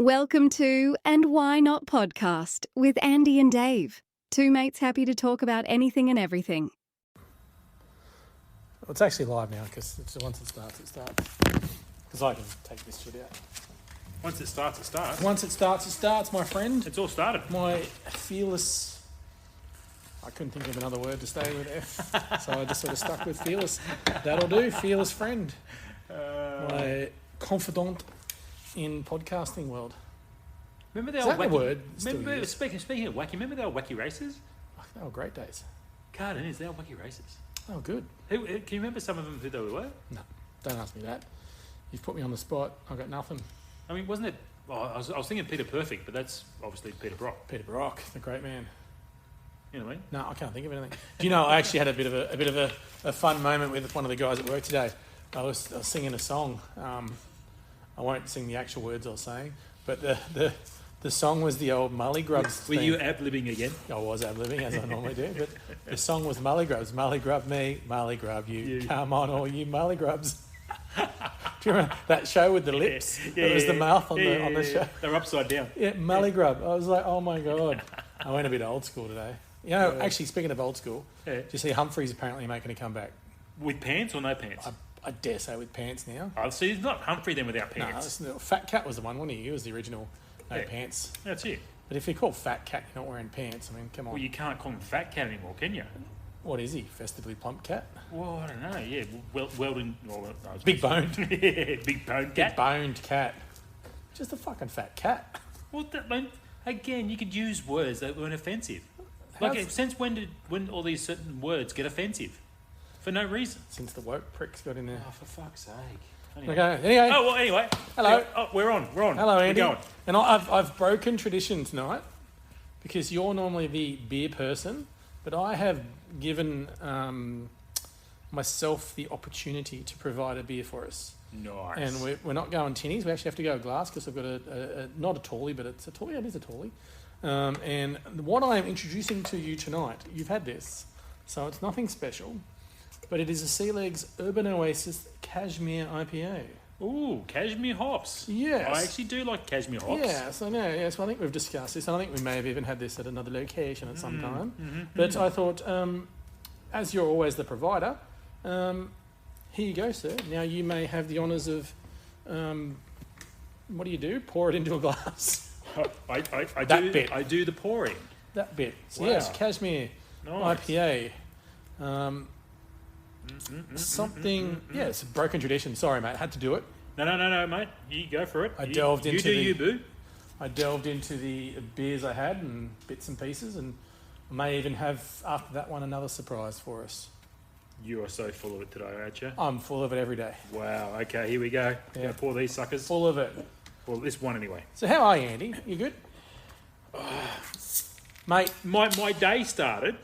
Welcome to And Why Not Podcast with Andy and Dave. Two mates happy to talk about anything and everything. Well, it's actually live now because once it starts, it starts. Because I can take this shit out. Once it starts, it starts. Once it starts, my friend. It's all started. My fearless... I couldn't think of another word to stay with F, so I just sort of stuck with fearless. That'll do, fearless friend. My confidant in podcasting world. Remember Is the that old the wacky... word? Remember, speaking of wacky, remember the old wacky races? Oh, they were great days. Carden, they were wacky races. Oh, good. Can you remember some of them, who they were? No, don't ask me that. You've put me on the spot. I've got nothing. I mean, wasn't it... Well, I was thinking Peter Perfect, but that's obviously Peter Brock. Peter Brock, the great man. You know what I mean? No, I can't think of anything. Do you know, I actually had a bit of a fun moment with one of the guys at work today. I was singing a song. I won't sing the actual words I was saying, but the song was the old Mully Grubs Were theme. you ad-libbing again? I was ad-libbing, as I normally do, but the song was Mully Grubs. Mully Grub me, Mully Grub you. Come on, all you Mully Grubs. Do you remember that show with the lips? Yeah, it was the mouth on the show. They're upside down. Yeah, Mully Grub. I was like, oh my God. I went a bit old school today. You know, actually, speaking of old school, do you see Humphrey's apparently making a comeback? With pants or no pants? I dare say with pants now. Oh, so he's not Humphrey then without pants. No, Fat Cat was the one, wasn't he? He was the original no pants. That's it. But if you're called Fat Cat, you're not wearing pants. I mean, come on. Well, you can't call him Fat Cat anymore, can you? What is he? Festively Plump Cat? Well, I don't know. Yeah, Weldon... Well, no, Big boned. yeah, big boned cat. Big boned cat. Just a fucking fat cat. Well, again, you could use words that weren't offensive. Like, since when all these certain words get offensive? For no reason. Since the woke pricks got in there. Oh, for fuck's sake. Anyway. Okay, anyway. Oh, well, anyway. Hello. Yeah, oh, we're on. Hello, Andy. We're going. And I've broken tradition tonight because you're normally the beer person, but I have given myself the opportunity to provide a beer for us. Nice. And we're not going tinnies. We actually have to go glass because I've got not a Tawley, but it's a Tawley. It is a Tawley. And what I am introducing to you tonight, you've had this, so it's nothing special, but it is a Sea Legs Urban Oasis Cashmere IPA. Ooh, cashmere hops. Yes. I actually do like cashmere hops. Yes, I know. Yes, well, I think we've discussed this. I think we may have even had this at another location at some time. But I thought, as you're always the provider, here you go, sir. Now you may have the honours of, what do? Pour it into a glass. I do the pouring. That bit. So Wow. yes, Cashmere Nice. IPA. Yeah, it's a broken tradition. Sorry, mate. Had to do it. No, mate. You go for it. I delved into you boo. I delved into the beers I had and bits and pieces, and I may even have, after that one, another surprise for us. You are so full of it today, aren't you? I'm full of it every day. Wow. Okay, here we go. Yeah. Gonna pour these suckers. Full of it. Well, this one anyway. So how are you, Andy? You good? Mate. My day started.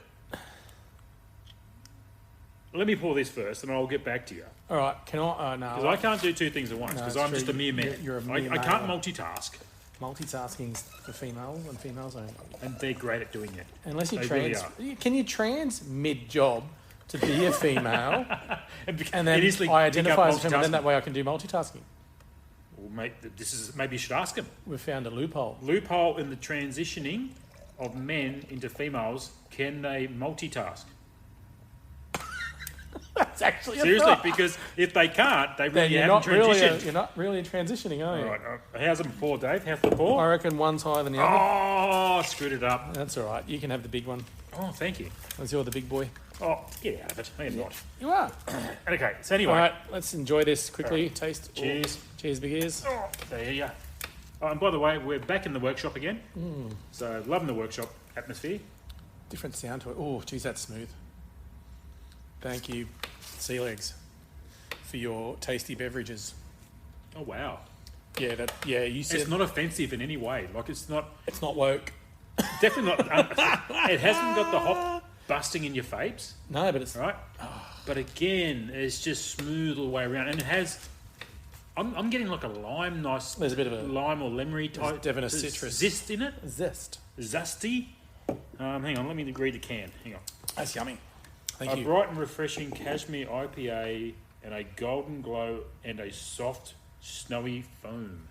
Let me pour this first, and I'll get back to you. All right. Can I? No. Because I can't do two things at once, No, because it's I'm true. just a mere man. You're a mere I can't male. multitask, Multitasking's for females and females only. and they're great at doing it. Unless you They really can you trans mid-job to be a female, and then It is like I pick identify up as a female, then multitasking. that way I can do multitasking. Well, mate, maybe you should ask them. We've found a loophole. Loophole in the transitioning of men into females. Can they multitask? That's actually Seriously, right. because if they can't, they Then really you're haven't transitioned. you're not really transitioning, are you? All right, how's the pour, Dave? How's the pour? I reckon one's higher than the other. Oh, screwed it up. That's all right. You can have the big one, Oh, thank you. as you're the big boy. Oh, get out of it. I am not. You are. Okay, so anyway. All right, let's enjoy this quickly. Taste. Cheers. Cheers, big ears. Oh, there you go. Oh, and by the way, we're back in the workshop again. So, loving the workshop atmosphere. Different sound to it. Oh, geez, that's smooth. Thank you, Sea Legs, for your tasty beverages. Oh, wow. Yeah, you said It's not offensive in any way. Like, it's not... it's not woke. Definitely not... it hasn't got the hop busting in your face, No, but it's right? But again, it's just smooth all the way around. And it has... I'm getting like a lime, nice... There's a bit of a lime or lemonade type... definite citrus. Zest in it. zest. Zesty. Hang on, let me read the can. Hang on. That's yummy. Thank A you. bright and refreshing cashmere IPA and a golden glow and a soft, snowy foam.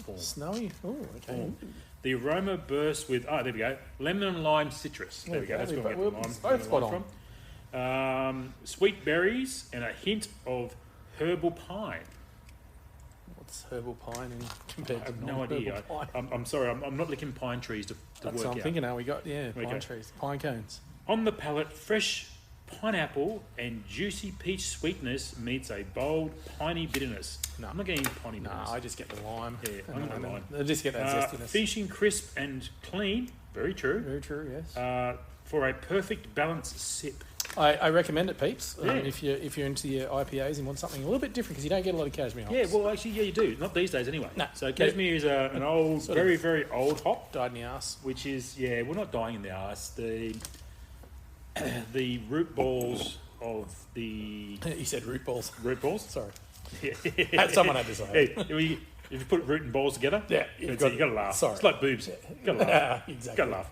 form. Snowy. Oh, okay. Form. The aroma bursts with, there we go, lemon and lime citrus. There we go, that's where we get the lime, both spot on. from. Sweet berries and a hint of herbal pine. What's herbal pine compared I to have no idea. I'm sorry, I'm not licking pine trees to That's work what I'm out. thinking now. We got, Okay. pine trees, pine cones. On the palate, fresh pineapple and juicy peach sweetness meets a bold piney bitterness. No. I'm not getting piney No, bitterness. I just get the lime. Yeah, I'm the lime. I just get that zestiness. Finishing crisp and clean, very true, Very true, yes. for a perfect balanced sip. I recommend it, peeps. Yeah. If you're into your IPAs and want something a little bit different, because you don't get a lot of cashmere hops. Yeah, well, actually, you do. Not these days, anyway. No. So cashmere is an old, Sort very, very old hop, Died in the ass. which is we're not dying in the arse. The root balls of the You said root balls. root balls. Sorry. Yeah. Someone had to say it. Hey, if you put root and balls together, Yeah, you got to laugh. sorry. It's like boobs. You got to laugh. Exactly. Got to laugh.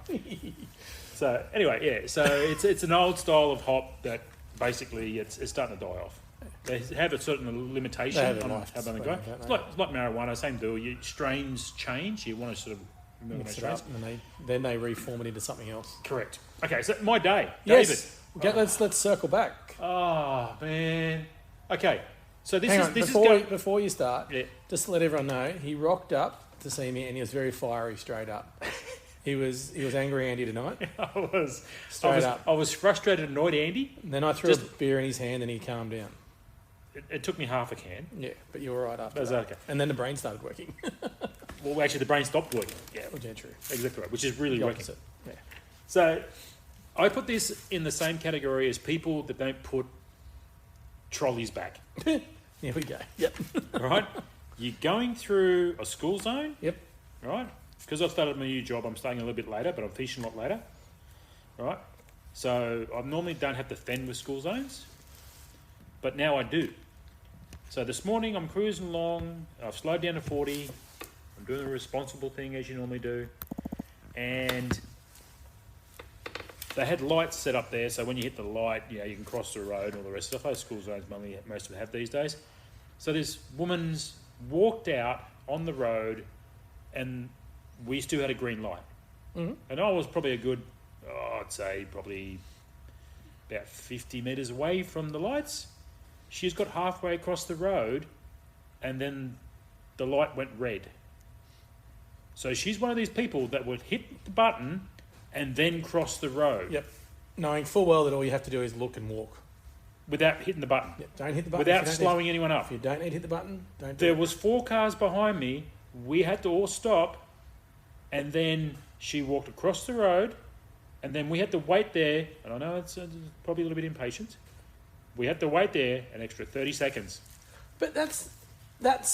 So anyway, so it's an old style of hop that basically it's starting to die off. They have a certain limitation They have a on life, how long they don't go. they? It's like marijuana, same deal. Your strains change. You want to sort of remember those Mix it up, strains. and then they reform it into something else. Correct. Okay, so my day, Yes. Let's circle back. David. Oh man. Okay, so this Hang is on, this before, is going. before you start, Yeah. just to let everyone know, he rocked up to see me and he was very fiery straight up. He was angry Andy tonight. Straight up. I was frustrated, annoyed, Andy. And then I threw a beer in his hand and he calmed down. It took me half a can. Yeah, but you were right after That's that. okay. And then the brain started working. Well, actually, the brain stopped working. Yeah, Which is true. exactly right. Which is really The working. opposite. Yeah. So, I put this in the same category as people that don't put trolleys back. Here we go. Yep. All right, you're going through a school zone. Yep. Right, because I've started my new job. I'm starting a little bit later, but I'm finishing a lot later. Right, so I normally don't have to fend with school zones, but now I do. So this morning I'm cruising along. I've slowed down to 40. I'm doing the responsible thing as you normally do, and they had lights set up there, so when you hit the light, you can cross the road and all the rest of stuff. Those school zones mainly most of them have these days. So this woman's walked out on the road, and we still had a green light. Mhm. And I was probably a good, I'd say probably about 50 metres away from the lights. She's got halfway across the road, and then the light went red. So she's one of these people that would hit the button and then cross the road Yep. Knowing full well that all you have to do is look and walk. without hitting the button, Yep. Don't hit the button. without If you don't slowing anyone Need, up. if you don't need to hit the button, don't do There it. was 4 cars behind me. We had to all stop, and then she walked across the road, and then we had to wait there. And I know it's probably a little bit impatient. We had to wait there an extra 30 seconds. But that's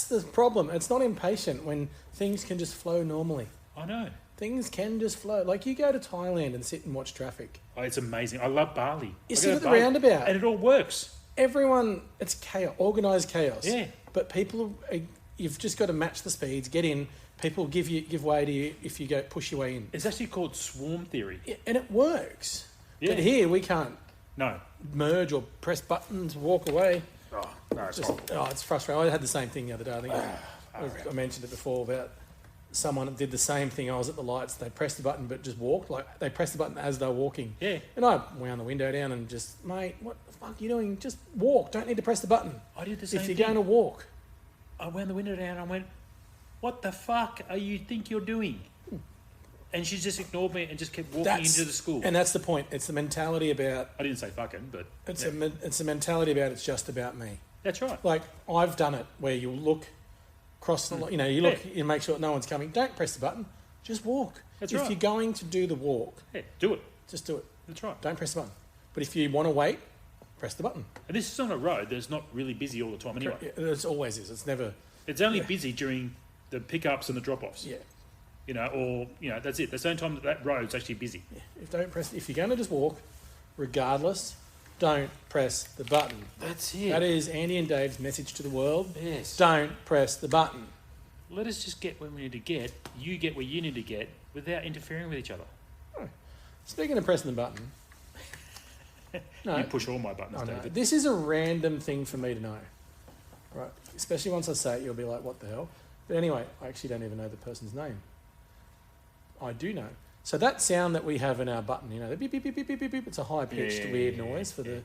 the problem. It's not impatient when things can just flow normally. I know. Things can just flow. Like you go to Thailand and sit and watch traffic. Oh, it's amazing. I love Bali. You I sit go at to the Bali, roundabout. and it all works. Everyone, it's chaos, organised chaos. Yeah. But people, you've just got to match the speeds, get in. People give way to you if you go push your way in. It's actually called swarm theory. Yeah, and it works. Yeah. But here we can't No. merge or press buttons, walk away. Oh, no, it's Just, horrible. it's frustrating. I had the same thing the other day. I think I mentioned it before about someone that did the same thing. I was at the lights. They pressed the button but just walked. Like they pressed the button as they were walking. Yeah. And I wound the window down and just, mate, what the fuck are you doing? Just walk. Don't need to press the button. I did the same If you're thing. going to walk. I wound the window down and I went, what the fuck are you think you're doing? And she just ignored me and just kept walking into the school. And that's the point. It's the mentality about, I didn't say fucking, but it's yeah. a mentality about it's just about me. That's right. Like I've done it where you look across the, you look, you make sure no one's coming. Don't press the button. Just walk. That's if right. you're going to do the walk, Yeah, do it. just do it. That's right. Don't press the button. But if you want to wait, press the button. And this is on a road that's not really busy all the time anyway. It always is. It's never. It's only busy during the pickups and the drop-offs. Yeah. That's it. That's the only time that road's actually busy. If you're going to just walk, regardless, don't press the button. That's it. That is Andy and Dave's message to the world. Yes. Don't press the button. Let us just get where we need to get. You get where you need to get without interfering with each other. Speaking of pressing the button, no, You push all my buttons, I know. David. This is a random thing for me to know. Right. Especially once I say it, you'll be like, what the hell? But anyway, I actually don't even know the person's name. I do know. So that sound that we have in our button, the beep, beep, beep, beep, beep, beep, beep, it's a high-pitched, weird noise for the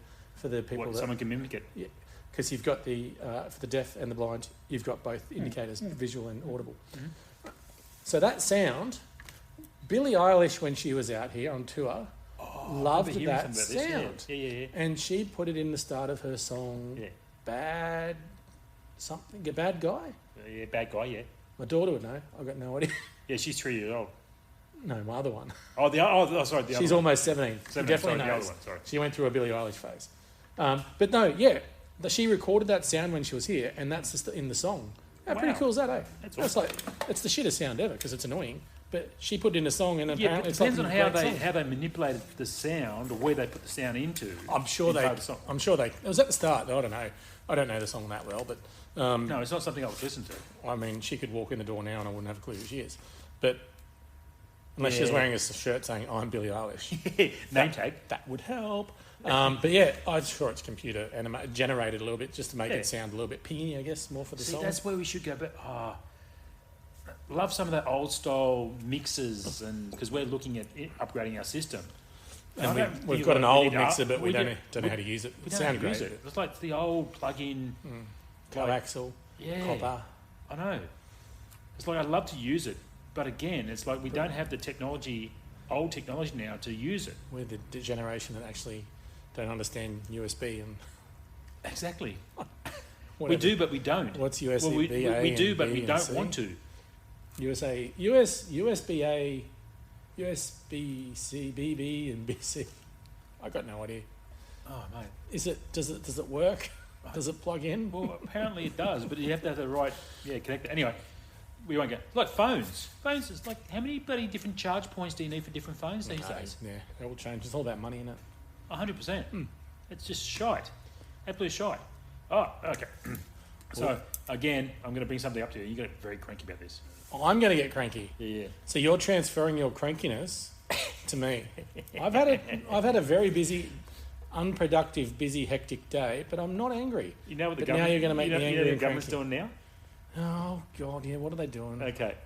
people that... Someone can mimic it. Yeah, because you've got for the deaf and the blind, you've got both indicators, visual and audible. Mm-hmm. So that sound, Billie Eilish, when she was out here on tour, loved that sound. Yeah. And she put it in the start of her song, Bad Guy? Yeah, Bad Guy, yeah. My daughter would know. I've got no idea. Yeah, she's 3 years old. No, my other one. Sorry. She's almost 17. She definitely knows. The other one, sorry. She went through a Billie Eilish phase. But no, yeah. She recorded that sound when she was here, and that's just in the song. How pretty cool is that, eh? That's It's awesome. like, it's the shittest sound ever because it's annoying. But she put it in a song, and Yeah, apparently it depends on how great song. they manipulated the sound or where they put the sound into. I'm sure they. It was at the start. I don't know. I don't know the song that well, but No, it's not something I would listen to. I mean, she could walk in the door now, and I wouldn't have a clue who she is. But unless she was wearing a shirt saying "I'm Billie Eilish," Name tag. that would help. But yeah, I'm sure it's computer generated a little bit just to make it sound a little bit pingy, I guess, more for the song. That's where we should go. But love some of that old style mixes, and because we're looking at upgrading our system. And we've got an old mixer, but we don't know how to use it. It sounds great. It's like the old plug-in coaxial, copper. I know. It's like I'd love to use it, but again, it's like we don't have the old technology now to use it. We're the generation that actually don't understand USB and exactly. whatever. We do, but we don't. What's USB? Well, we do, but we don't want to. USB-A, USB-C, BB, and BC. I got no idea. Oh, mate. Does it work? Does it plug in? Well, apparently it does, but you have to have the right connector. Anyway, we won't go. Like phones. Phones is like, how many bloody different charge points do you need for different phones these days? Yeah, it all changes. It's all about money, isn't it? 100%. It's just shite. Absolutely shite. Oh, okay. So, again, I'm going to bring something up to you. You get very cranky about this. I'm going to get cranky. Yeah. So you're transferring your crankiness to me. I've had a very busy, unproductive, busy, hectic day, but I'm not angry. You know what the But now you're going to make me angry You know what and the government's cranky. doing now? Oh God, yeah. What are they doing? Okay.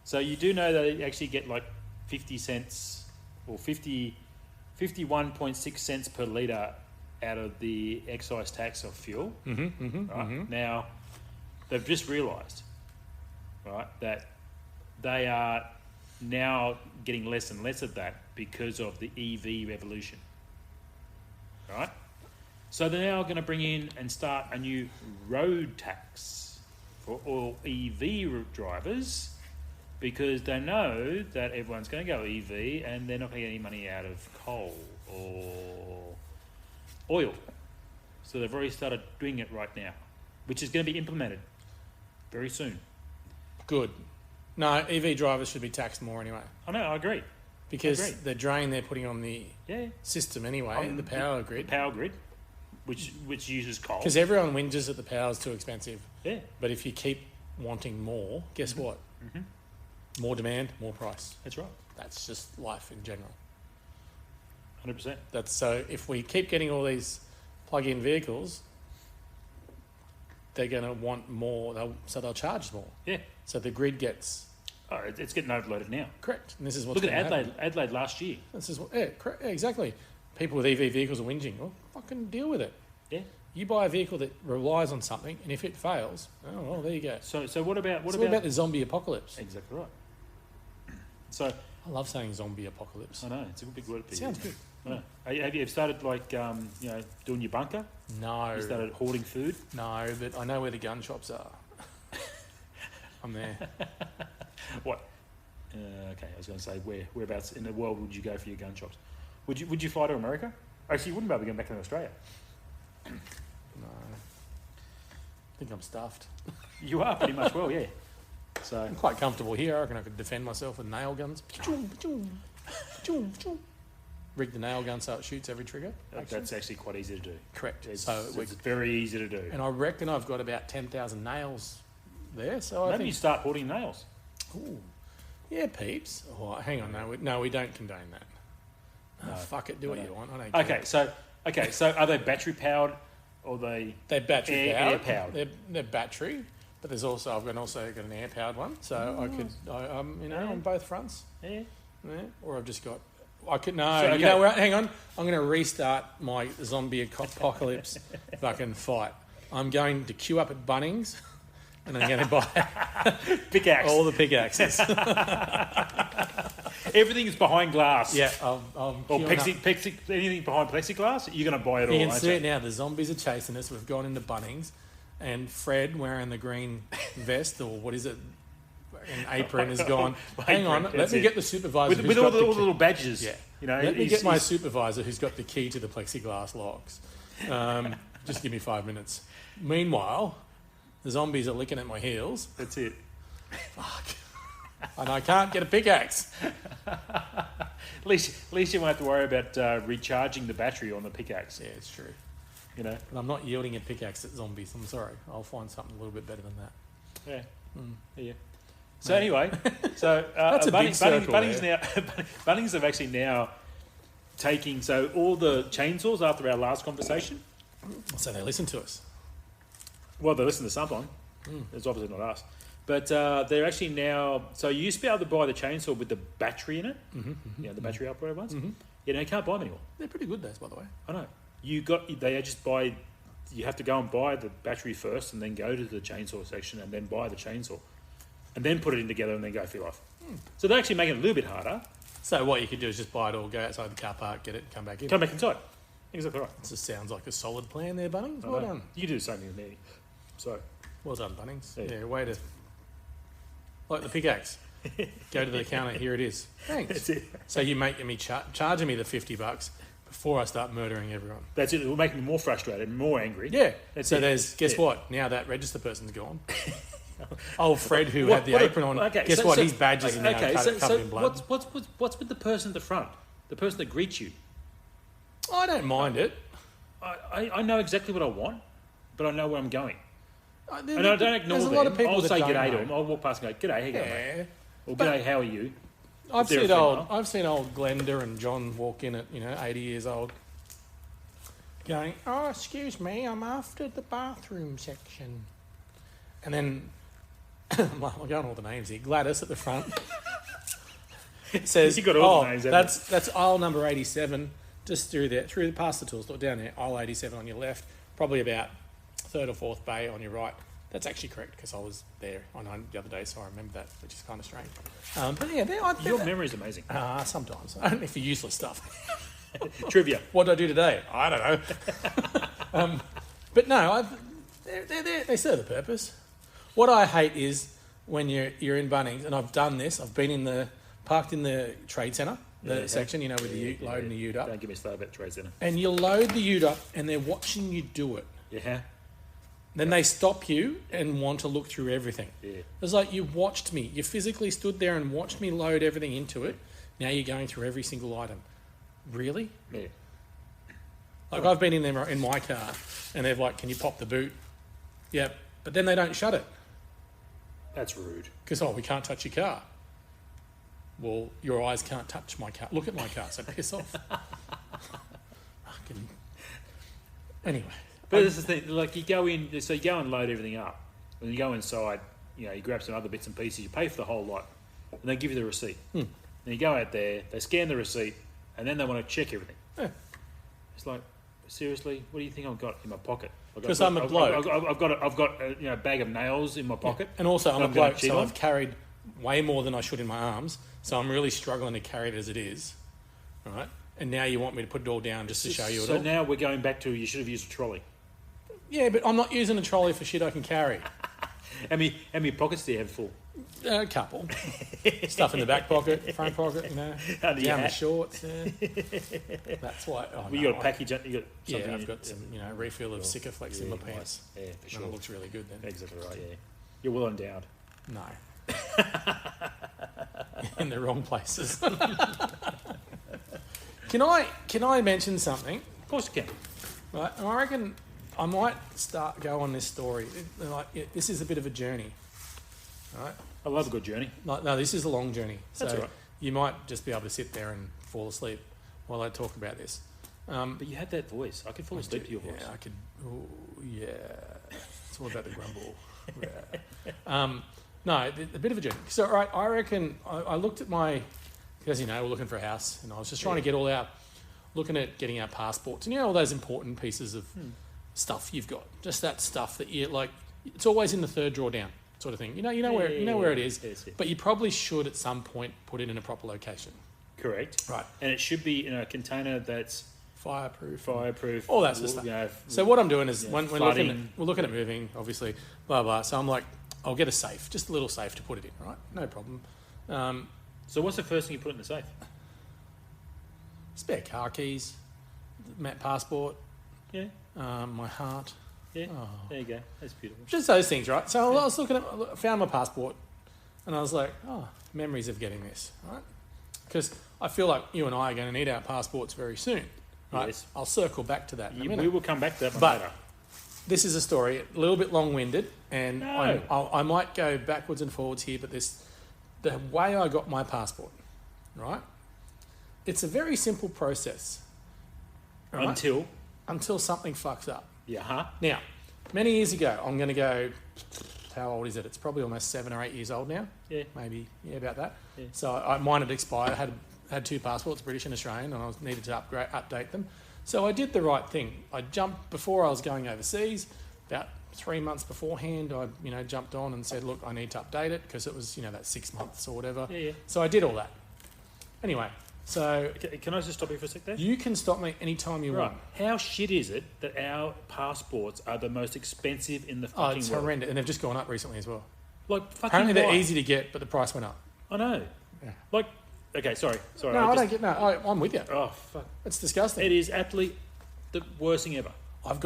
So you do know that they actually get like 50 cents or 51.6 cents per litre out of the excise tax of fuel. Right? Now, they've just realised, right, that they are now getting less and less of that because of the EV revolution. Right? So they're now going to bring in and start a new road tax for all EV drivers because they know that everyone's going to go EV and they're not going to get any money out of coal or oil. So they've already started doing it right now, which is going to be implemented very soon. Good. No, EV drivers should be taxed more anyway. I know, I agree. Because the drain they're putting on the system anyway, the power grid. The power grid, which uses coal. Because everyone whinges that the power's too expensive. Yeah. But if you keep wanting more, guess what? More demand, more price. That's right. That's just life in general. 100%. So if we keep getting all these plug-in vehicles, they're going to want more, so they'll charge more. Yeah. So the grid gets... Oh, it's getting overloaded now. Correct. And this is what's Look at gonna happen. Adelaide last year. This is what, exactly. People with EV vehicles are whinging. Well, fucking deal with it. Yeah. You buy a vehicle that relies on something, and if it fails, oh well, there you go. So what about What about the zombie apocalypse? Exactly right. So I love saying zombie apocalypse. I know it's a good big word. For Sounds you. good. I know. Have you started like doing your bunker? No. You started hoarding food? No, but I know where the gun shops are. I'm there. What? Okay, I was going to say whereabouts in the world would you go for your gun shops? Would you fly to America? Actually, you wouldn't be able to get back to Australia. No. I think I'm stuffed. You are pretty much well, yeah. So I'm quite comfortable here. I reckon I could defend myself with nail guns. Rig the nail gun so it shoots every trigger. that's actually quite easy to do. Correct. It's It's very easy to do. and I reckon I've got about 10,000 nails there. So I Maybe you think. start hoarding nails. Ooh. Yeah, peeps. Oh, hang on. No, we don't condone that. No, fuck it. Do what you want. I don't care. Okay. So are they battery powered or They're battery powered. air powered? They're battery. But there's also I've also got an air powered one, so I could on both fronts. Yeah. Yeah. Or I've just got. I could no. So, okay. You know what? Hang on. I'm going to restart my zombie apocalypse fucking fight. I'm going to queue up at Bunnings, and I'm going to buy Pickaxe. all the pickaxes. Everything is behind glass. Yeah, I'm Or queuing up. anything behind plexiglass, you're going to buy it all. You can aren't see you? it now. The zombies are chasing us. We've gone into Bunnings, and Fred, wearing the green vest or what is it, an apron, has gone. Hang on, Apron, let that's me it. get the supervisor. With who's all got the little badges. Yeah. You know, Let me he's- get my he's- supervisor who's got the key to the plexiglass locks. Just give me 5 minutes. Meanwhile, the zombies are licking at my heels. That's it. Fuck. And I can't get a pickaxe. At least you won't have to worry about recharging the battery on the pickaxe. Yeah, it's true. You know. But I'm not yielding a pickaxe at zombies. I'm sorry. I'll find something a little bit better than that. Yeah. Yeah. So anyway, That's a big circle Bunnings now. Bunnings have actually now taking all the chainsaws after our last conversation. So they listen to us. Well, they listen to someone. It's obviously not us. But they're actually now. So you used to be able to buy the chainsaw with the battery in it. The battery operated ones. You can't buy them anymore. They're pretty good, those, by the way. I know. They just buy. You have to go and buy the battery first, and then go to the chainsaw section, and then buy the chainsaw, and then put it in together, and then go for your life. So they're actually making it a little bit harder. So what you could do is just buy it all, go outside the car park, get it, come back in. Come back inside. Exactly right. It just sounds like a solid plan there, Bunnings. I Well know. done. You do the same thing with me. So Well done, Bunnings. Yeah. Yeah, way to... Like the pickaxe. Go to the counter, here it is. Thanks. that's it. So you make me charging me the $50 before I start murdering everyone. That's it. It will make me more frustrated, more angry. Yeah. That's so it. there's... Guess Yeah. what? Now that register person's gone. Old Fred, who What- had the what- apron on, okay, guess so- what? so- His badges are now covered in blood. What's with the person at the front? The person that greets you? I don't mind it. I know exactly what I want, but I know where I'm going. And I don't ignore There's them. a lot of people I'll that say don't g'day to know. them. I'll walk past and go, g'day, how you going, mate? Yeah. Or But- g'day, how are you? I've they're a seen female. old Glenda and John walk in at 80 years old, going, "Oh, excuse me, I'm after the bathroom section," and then I'm going all the names here. Gladys at the front says, You got all the "Oh, names, haven't that's aisle number 87, just through there, past the tool store, down there, aisle 87 on your left, probably about third or fourth bay on your right." That's actually correct because I was there on the other day, so I remember that, which is kind of strange. But yeah, Your memory is amazing. sometimes only for useless stuff. Trivia. What did I do today? I don't know. But no, they serve a purpose. What I hate is when you're in Bunnings, and I've done this. I've been parked in the trade centre, the section, with the ute, loading the ute up, Don't get me started about the trade centre. and you load the ute up, and they're watching you do it. Yeah. Then they stop you and want to look through everything. Yeah. It's like you watched me. You physically stood there and watched me load everything into it. Now you're going through every single item. Really? Yeah. Like I've been in there in my car, and they're like, "Can you pop the boot?" Yep. But then they don't shut it That's rude. because we can't touch your car. Well, your eyes can't touch my car. Look at my car, so piss off. Fucking. Anyway. But this is the thing, like you go in, so you go and load everything up. When you go inside, you grab some other bits and pieces, you pay for the whole lot, and they give you the receipt. And you go out there, they scan the receipt, and then they want to check everything. Yeah. It's like, seriously, what do you think I've got in my pocket? 'Cause I'm a bloke. I've got a bag of nails in my pocket. And also, I'm a I've got bloke, cheat so on. I've carried way more than I should in my arms. So I'm really struggling to carry it as it is. Right? And now you want me to put it all down just to show you it So all? now we're going back to you should have used a trolley. Yeah, but I'm not using a trolley for shit I can carry. How many pockets do you have full? A couple. Stuff in the back pocket, front pocket, Under your down the hat. shorts. Yeah. That's why. Well, you got a package, you got something. Yeah, I've got some, refill of Sikaflex in my pants. Yeah, for And sure. it looks really good then. Exactly right, yeah. You're well endowed. No. In the wrong places. Can I mention something? Of course you can. Right, and I reckon I might go on this story. This is a bit of a journey, right? I love a good journey. No, this is a long journey. So That's all right. you might just be able to sit there and fall asleep while I talk about this. But you had that voice. I could fall asleep to your voice. Yeah, I could. Oh, yeah. It's all about the grumble. Yeah. No, a bit of a journey. So, right, I reckon I looked at my, as you know, we're looking for a house, and I was just trying to get all out, looking at getting our passports, and all those important pieces of stuff you've got, just that stuff that you like. It's always in the third drawer down, sort of thing. You know where it is, Yes. but you probably should at some point put it in a proper location. Correct. Right. And it should be in a container that's Fireproof. all that sort of stuff. So what I'm doing is when we're looking at moving, obviously, blah blah. So I'm like, I'll get a safe, just a little safe to put it in, right? No problem. So what's the first thing you put in the safe? Spare car keys, passport, Yeah. my heart, Yeah. Oh. There you go. That's beautiful. just those things, right? So I was found my passport, and I was like, oh, memories of getting this, right? Because I feel like you and I are going to need our passports very soon, right? Yes. I'll circle back to that in a minute. We will come back to that one But later. this is a story, a little bit long-winded, and No. I might go backwards and forwards here, but the way I got my passport, right? It's a very simple process. Right? Until something fucks up. Yeah. Huh? Now, many years ago, I'm going to go, how old is it? It's probably almost 7 or 8 years old now. Yeah. Maybe, about that. Yeah. So mine had expired. I had 2 passports, British and Australian, and I needed to update them. So I did the right thing. I jumped, before I was going overseas, about 3 months beforehand, I jumped on and said, look, I need to update it, because it was, that 6 months or whatever. Yeah. So I did all that. Anyway, so Can I just stop you for a sec there? you can stop me anytime you Right. want. How shit is it that our passports are the most expensive in the Oh, fucking it's world? horrendous. And they've just gone up recently as well. Like fucking Apparently they're why? easy to get, but the price went up. I know. Yeah. Like, okay, sorry. No, I don't get. No, I'm with you. Oh fuck! It's disgusting. It is absolutely the worst thing ever. I'm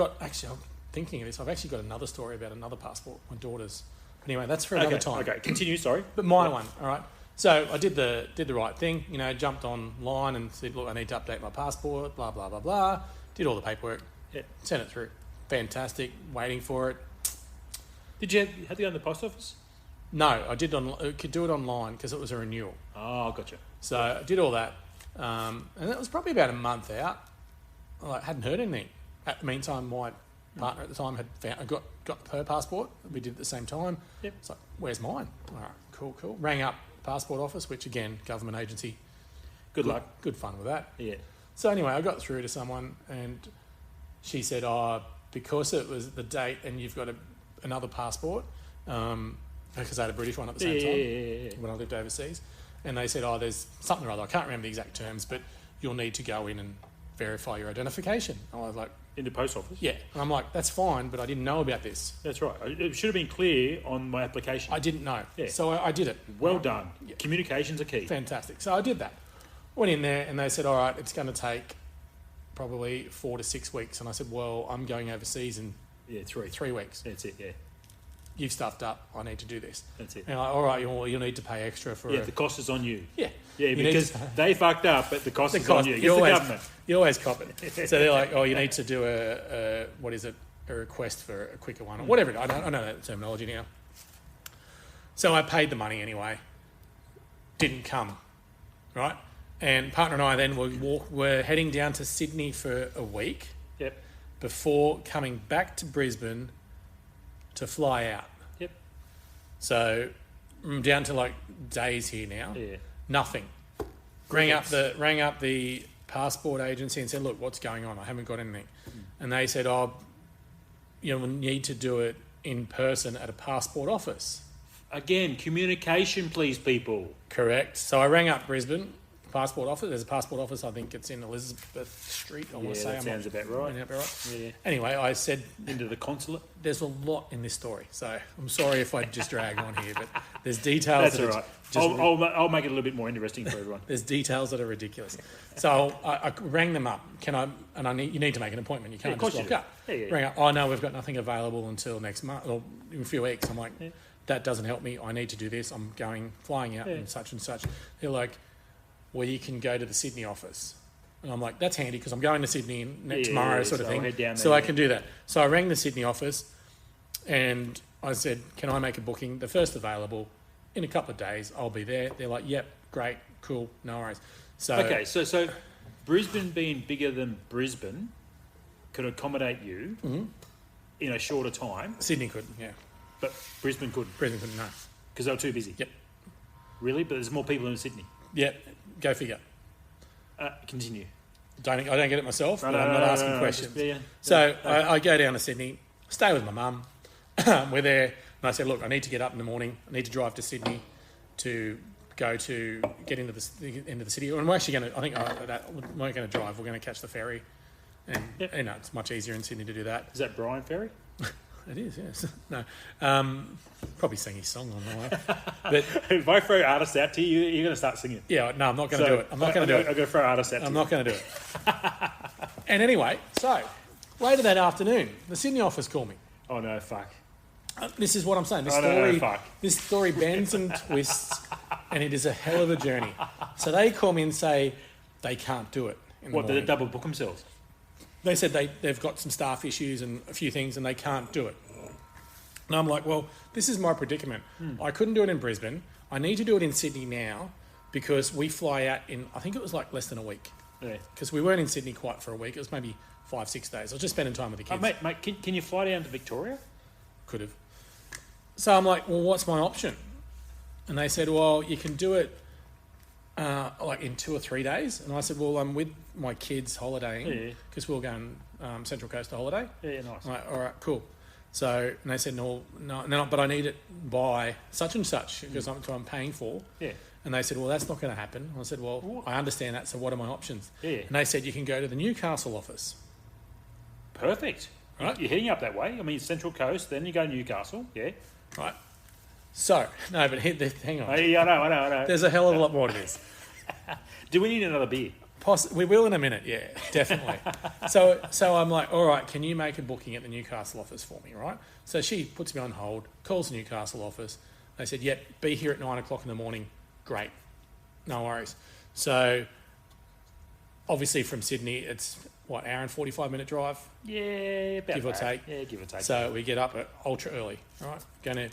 thinking of this. I've actually got another story about another passport, my daughter's. Anyway, that's for another time. Okay, continue. Sorry. But my one, all right. So I did the right thing. Jumped online and said, look, I need to update my passport. Blah blah blah blah. Did all the paperwork. Yeah. Sent it through. Fantastic. Waiting for it. Did you have to go to the post office? No, I could do it online because it was a renewal. Oh, gotcha. So I did all that, and it was probably about a month out. I hadn't heard anything. At the meantime, my partner at the time had got her passport. We did at the same time. Yep. It's like, where's mine? All right, cool. Rang up the passport office, which again, government agency. Good luck. Good fun with that. Yeah. So anyway, I got through to someone, and she said, "Oh, because it was the date, and you've got another passport." Because I had a British one at the same time when I lived overseas. And they said, there's something or other. I can't remember the exact terms, but you'll need to go in and verify your identification. I was like, In the post office. yeah. And I'm like, that's fine, but I didn't know about this. That's right. It should have been clear on my application. I didn't know. Yeah. So I did it. Well done. Yeah. Communications are key. Fantastic. So I did that. Went in there and they said, all right, it's going to take probably 4 to 6 weeks. And I said, well, I'm going overseas in Yeah, 3. 3 weeks. That's it. Yeah, You've stuffed up. I need to do this. that's it. And like, all right, you'll need to pay extra for Yeah, the cost is on you. yeah. Yeah, You need because to- they fucked up, but the cost The is cost. on you. It's You the always- government. You always cop it. So they're like, you need to do a request for a quicker one or whatever. I don't know that terminology now. So I paid the money anyway. Didn't come, right? And partner and I then were heading down to Sydney for a week Yep. before coming back to Brisbane to fly out. Yep. So I'm down to like days here now. Yeah. Nothing. Rang up the passport agency and said, look, what's going on? I haven't got anything. And they said, we need to do it in person at a passport office. Again, communication, please, people. Correct. So I rang up Brisbane passport office. There's a passport office. I think it's in Elizabeth Street. I want to say. that sounds about right. Yeah. Anyway, I said, Into the consulate. there's a lot in this story. So I'm sorry if I just drag on here, but there's details. That's all right. just I'll make it a little bit more interesting for everyone. There's details that are ridiculous. So I rang them up. You need to make an appointment. You can't of course just you walk do. up. Yeah. Ring up. Oh no, we've got nothing available until next month or in a few weeks. I'm like, that doesn't help me. I need to do this. I'm flying out and such and such. They're like, well, you can go to the Sydney office. And I'm like, that's handy because I'm going to Sydney tomorrow, sort of so I'll thing. head down So there, I can do that. So I rang the Sydney office and I said, can I make a booking? The first available. In a couple of days, I'll be there. They're like, yep, great, cool, no worries. So Okay, so Brisbane being bigger than Brisbane could accommodate you in a shorter time, Sydney could, yeah. But Brisbane couldn't Brisbane couldn't, no. because they were too busy. Yep. Really? But there's more people in Sydney. Yep, go figure. Continue. I don't get it myself, but I'm not asking questions. Just, So I go down to Sydney, stay with my mum. We're there, and I said, look, I need to get up in the morning. I need to drive to Sydney to get into the city. And we're actually going to, we're going to drive. We're going to catch the ferry. And, it's much easier in Sydney to do that. Is that Brian Ferry? It is, yes. No. Probably sing his song on the way. But If I throw artists out to you, you're going to start singing. yeah, no, I'm not going to do it. I'm not going to do it. I'm going to throw artists out to I'm you. not going to do it. And anyway, so later that afternoon, the Sydney office called me. Oh, no, fuck. This is what I'm saying. Fuck. This story bends and twists, and it is a hell of a journey. So they call me and say they can't do it. What, did they double book themselves? They said they've got some staff issues and a few things, and they can't do it. And I'm like, well, this is my predicament. I couldn't do it in Brisbane. I need to do it in Sydney now because we fly out in, I think it was like less than a week. Yeah. Because we weren't in Sydney quite for a week. It was maybe 5-6 days. I was just spending time with the kids. Mate, can you fly down to Victoria? Could have. So I'm like, well, what's my option? And they said, well, you can do it like in 2 or 3 days. And I said, well, I'm with my kids holidaying because we were going Central Coast to holiday. Yeah, nice. I'm like, all right, cool. So, and they said, no, but I need it by such and such because I'm paying for. Yeah. And they said, well, that's not going to happen. I said, well, I understand that. So what are my options? Yeah. And they said, you can go to the Newcastle office. Perfect. Right. You're heading up that way. I mean, Central Coast, then you go to Newcastle. Yeah. Right. So, no, but hang on. I know. There's a hell of a lot more to this. Do we need another beer? We will in a minute, yeah, definitely. So I'm like, all right, can you make a booking at the Newcastle office for me, right? So she puts me on hold, calls the Newcastle office. They said, yep, be here at 9 o'clock in the morning. Great. No worries. So obviously from Sydney, it's, hour and 45-minute drive? Yeah, about Give or that. take. Yeah, give or take. So we get up at ultra early, all right? Going to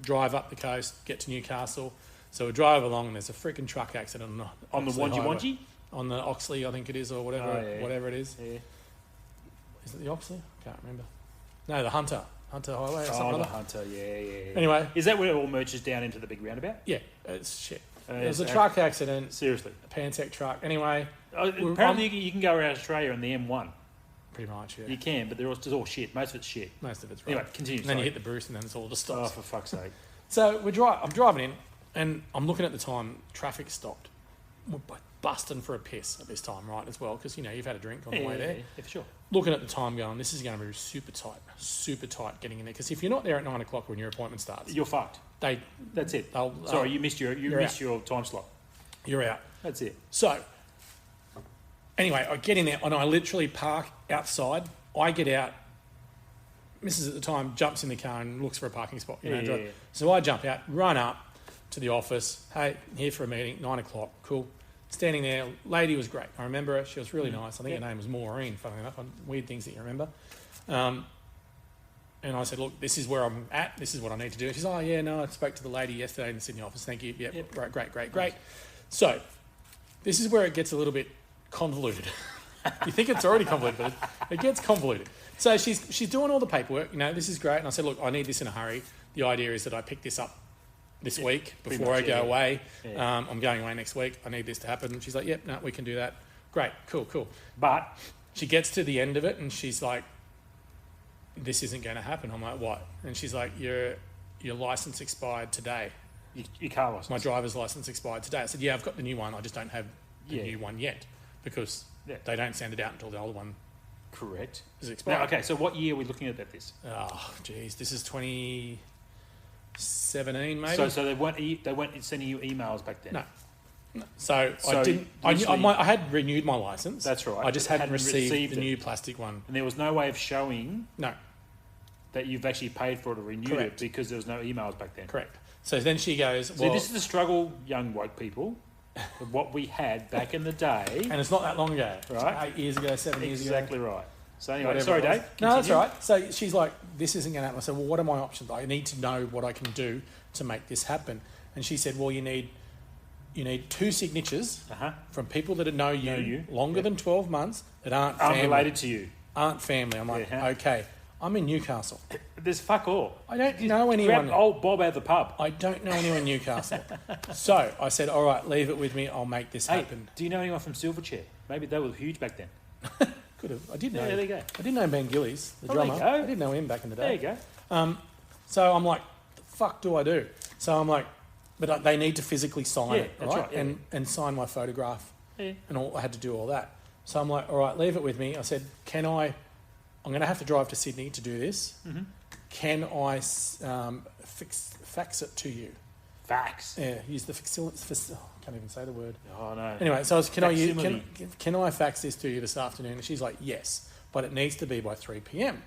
drive up the coast, get to Newcastle. So we drive along and there's a freaking truck accident on the Oxley Highway. Wanji? On the Oxley, I think it is, or whatever, whatever it is. Yeah. Is it the Oxley? Can't remember. No, the Hunter Highway or something Oh, the like that. Hunter, yeah. Anyway, Is that where it all merges down into the big roundabout? yeah, it's shit. There It's was a truck accident, Seriously. a Pansec truck. Anyway, Apparently you can go around Australia on the M1. pretty much, yeah. You can, but it's all shit. Most of it's shit. Most of it's right. Anyway, continue. And then you sorry. hit the Bruce and then it's all just Oh, stops. for fuck's sake. So I'm driving in and I'm looking at the time, traffic stopped. We're busting for a piss at this time, right, as well, because, you've had a drink on the way there. Yeah, for sure. Looking at the time going, this is going to be super tight getting in there. Because if you're not there at 9 o'clock when your appointment starts, You're fucked. That's it. Sorry, you missed your time slot. You're out. That's it. So, anyway, I get in there and I literally park outside. I get out. Mrs. at the time jumps in the car and looks for a parking spot. Yeah. So I jump out, run up to the office. Hey, here for a meeting, 9 o'clock. Cool. Standing there. Lady was great. I remember her. She was really nice. I think her name was Maureen, funnily enough. Weird things that you remember. And I said, look, this is where I'm at. This is what I need to do. She's, oh, yeah, no, I spoke to the lady yesterday in the Sydney office. Thank you. Yep. Great. So this is where it gets a little bit convoluted. You think it's already convoluted, but it gets convoluted. So she's doing all the paperwork. This is great. And I said, look, I need this in a hurry. The idea is that I pick this up this week before I go away. Yeah. I'm going away next week. I need this to happen. And she's like, yep, no, we can do that. Great, cool. But She gets to the end of it and she's like, this isn't going to happen. I'm like, what? And she's like, your license expired today. your car license. My driver's license expired today. I said, yeah, I've got the new one. I just don't have the new one yet because they don't send it out until the older one Correct. is expired. Now, okay, so what year are we looking at this? Oh, geez. This is 2017 maybe? So they weren't sending you emails back then? No. So I So didn't. I had renewed my license. That's right. I just hadn't Hadn't received received the it. new plastic one. And there was no way of showing No, that you've actually paid for it or renewed Correct. it because there was no emails back then. correct. So then she goes, See, well, this is the struggle, young woke people, of what we had back in the day. and it's not that long ago. Right. 8 years ago, 7 years ago. Exactly right. So anyway, Whatever sorry, it was. Dave. No, that's continue. all right. So she's like, this isn't going to happen. I said, well, what are my options? I need to know what I can do to make this happen. And she said, well, you need 2 signatures from people that know you, you. longer than 12 months that aren't family. Unrelated to you. Aren't family. I'm like, Yeah. okay. I'm in Newcastle. There's fuck all. I don't know anyone. Grab old Bob out of the pub. I don't know anyone in Newcastle. So I said, all right, leave it with me. I'll make this Hey, happen. do you know anyone from Silverchair? Maybe they were huge back then. Could have. I did know. Yeah, there you go. I didn't know Ben Gillies, the Oh, there you drummer. go. I didn't know him back in the There day. you go. So I'm like, the fuck do I do? So I'm like, but they need to physically sign Yeah, it, that's right, yeah. And sign my photograph. Yeah. And I had to do all that. So I'm like, all right, leave it with me. I said, I'm going to have to drive to Sydney to do this. Mm-hmm. Can I fax it to you? Fax. Yeah, use the can't even say the word. Oh, no. Anyway, so Facsimile. can I fax this to you this afternoon? And she's like, yes, but it needs to be by 3 p.m.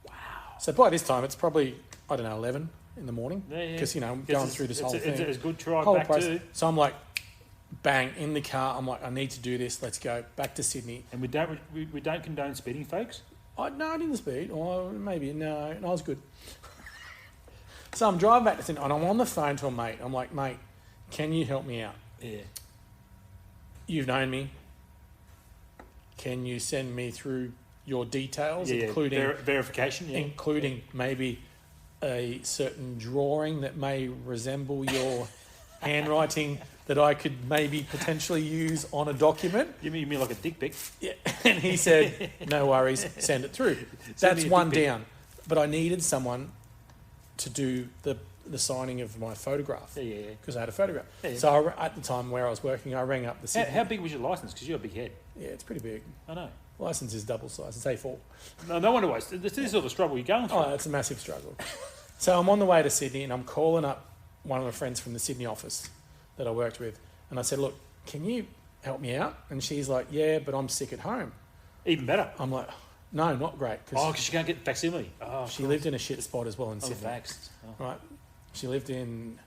Wow. So by this time, it's probably, 11 in the morning. Yeah. Because, going through this whole thing. It's a good try Whole back process. too. So I'm like, bang, in the car. I'm like, I need to do this. Let's go back to Sydney. And we don't condone speeding, folks. No, I didn't speed. Or maybe, no, I was good. So I'm driving back to Sydney, and I'm on the phone to a mate. I'm like, mate, can you help me out? Yeah. You've known me. Can you send me through your details, Yeah, including verification. Yeah. including maybe a certain drawing that may resemble your handwriting that I could maybe potentially use on a document? You mean like a dick pic? Yeah. And he said, no worries, send it through. That's me a one dick pic. down. But I needed someone to do the signing of my photograph. Yeah. Because I had a photograph. Yeah. So at the time where I was working, I rang up the Sydney. How big was your license? Because you're a big head. Yeah, it's pretty big. I know. License is double size. It's A4. No wonder why. This is all the struggle you're going through. Oh, it's a massive struggle. So I'm on the way to Sydney and I'm calling up one of my friends from the Sydney office that I worked with. And I said, look, can you help me out? And she's like, yeah, but I'm sick at home. Even better. I'm like, no, not great. Oh, because you can't get facsimile. Oh, she lived in a shit spot as well in Sydney. faxed. Oh. Right? She lived in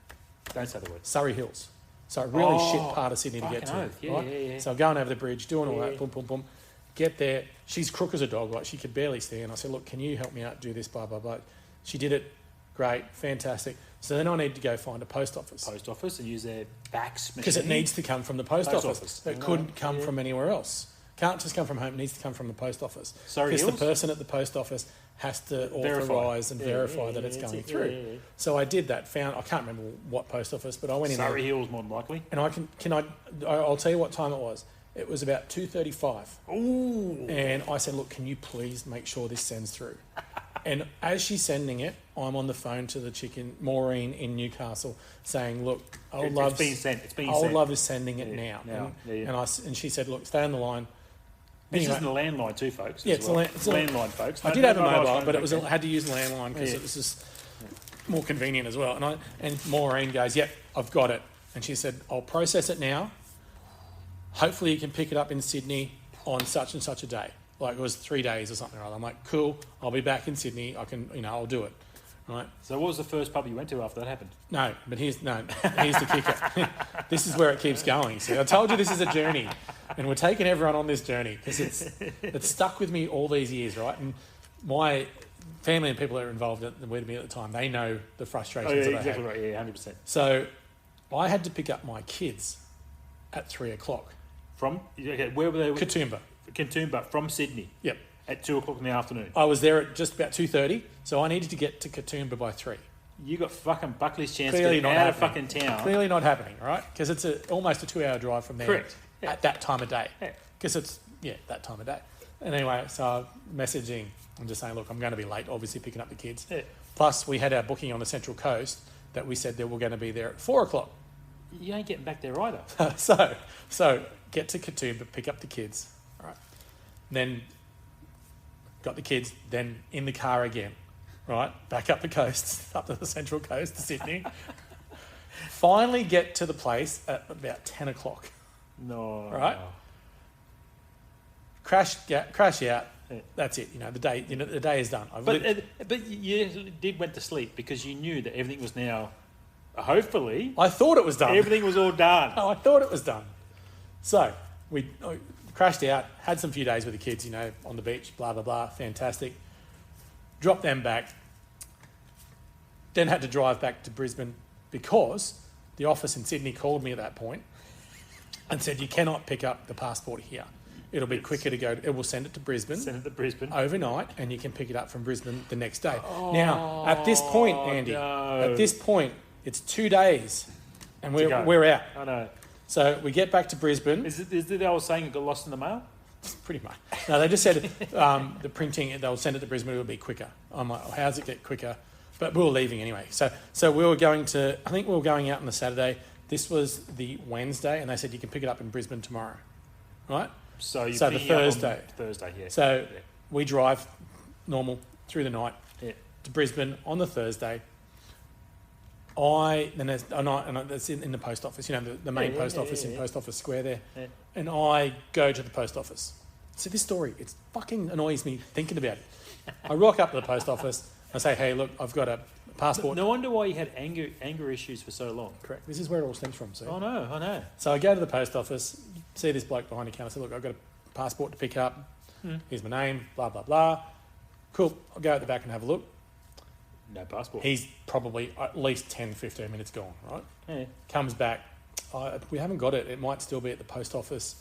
Don't say the word. Surrey Hills. So a really Oh, shit part of Sydney to get fucking to. oath. Yeah, right? yeah. So going over the bridge, doing all Yeah. that, boom, boom, boom. Get there. She's crook as a dog, like she could barely stand. And I said, look, can you help me out, do this, blah, blah, blah. She did it. Great, fantastic. So then I need to go find a post office. Post office and use their fax machine. Because it needs to come from the post Post office. office. It couldn't come from anywhere else. Can't just come from home. It needs to come from the post office. Surrey Because the Hills? person at the post office has to authorise and verify that it's that's going it. through. Yeah. So I did that. I can't remember what post office, but I went in there. Surrey Hills, more than likely. And I'll tell you what time it was. It was about 2:35. Ooh. And I said, look, can you please make sure this sends through? And as she's sending it, I'm on the phone to the chicken, Maureen in Newcastle, saying, look, It's being sent. It's being Old sent. Love is sending it Yeah, now. now. And, Yeah. and she said, look, stay on the line. This Anyway, isn't a landline too, folks. Yeah, as it's well. it's a landline, folks. I No- did no have a mobile mobile, phone but back I had to use landline because Yeah. it was just more convenient as well. And Maureen goes, yep, I've got it. And she said, I'll process it now. Hopefully you can pick it up in Sydney on such and such a day. Like it was 3 days or something or other. I'm like, cool, I'll be back in Sydney. I'll do it. Right? So what was the first pub you went to after that happened? No, but here's the kicker. This is where it keeps going. See, I told you this is a journey, and we're taking everyone on this journey because it's stuck with me all these years, right? And my family and people that are involved with me at the time, they know the frustrations Oh, yeah, that exactly I had. right. Yeah, 100%. So I had to pick up my kids at 3:00. From, okay, where were they? Katoomba. Katoomba, from Sydney. Yep. At 2 o'clock in the afternoon. I was there at just about 2:30, so I needed to get to Katoomba by 3. You got fucking Buckley's chance Clearly to get not out of happening. fucking town. Clearly not happening, right? Because it's almost a 2-hour drive from there. Correct. Yeah. At that time of day. Yeah. Because it's, that time of day. And anyway, so messaging, I'm just saying, look, I'm going to be late, obviously picking up the kids. Yeah. Plus, we had our booking on the Central Coast that we said that we're going to be there at 4:00. You ain't getting back there either. So get to Katoomba, pick up the kids, all right? Then got the kids, then in the car again, right? Back up the coast, up to the Central Coast to Sydney. Finally get to the place at about 10 o'clock. No. Right? Crash out. Yeah. That's it. The day is done. But you went to sleep because you knew that everything was now, hopefully, I thought it was done. everything was all done. Oh, I thought it was done. So we crashed out, had some few days with the kids, on the beach, blah, blah, blah, fantastic. Dropped them back. Then had to drive back to Brisbane because the office in Sydney called me at that point and said, you cannot pick up the passport here. it'll be quicker to go. It will send it to Brisbane. Send it to Brisbane. Overnight, and you can pick it up from Brisbane the next day. Now, at this point, Andy, at this point, it's 2 days, and we're out. I know. So we get back to Brisbane. Is it I was saying it got lost in the mail? Pretty much. No, they just said the printing, they'll send it to Brisbane, it'll be quicker. I'm like, oh, how's it get quicker? But we were leaving anyway. So we were going to, I think we were going out on the Saturday. This was the Wednesday, and they said you can pick it up in Brisbane tomorrow. Right? So the Thursday. Thursday, yeah. So we drive normal through the night to Brisbane on the Thursday. That's in the post office, the main post office in Post Office Square there. Yeah. And I go to the post office. So this story, it fucking annoys me thinking about it. I rock up to the post office. I say, hey, look, I've got a passport. No wonder why you had anger issues for so long. Correct. This is where it all stems from. See? I know. So I go to the post office, see this bloke behind the counter. I say, look, I've got a passport to pick up. Here's my name, blah, blah, blah. Cool. I'll go at the back and have a look. No passport. He's probably at least 10, 15 minutes gone, right? Yeah. Comes back. We haven't got it. It might still be at the post office,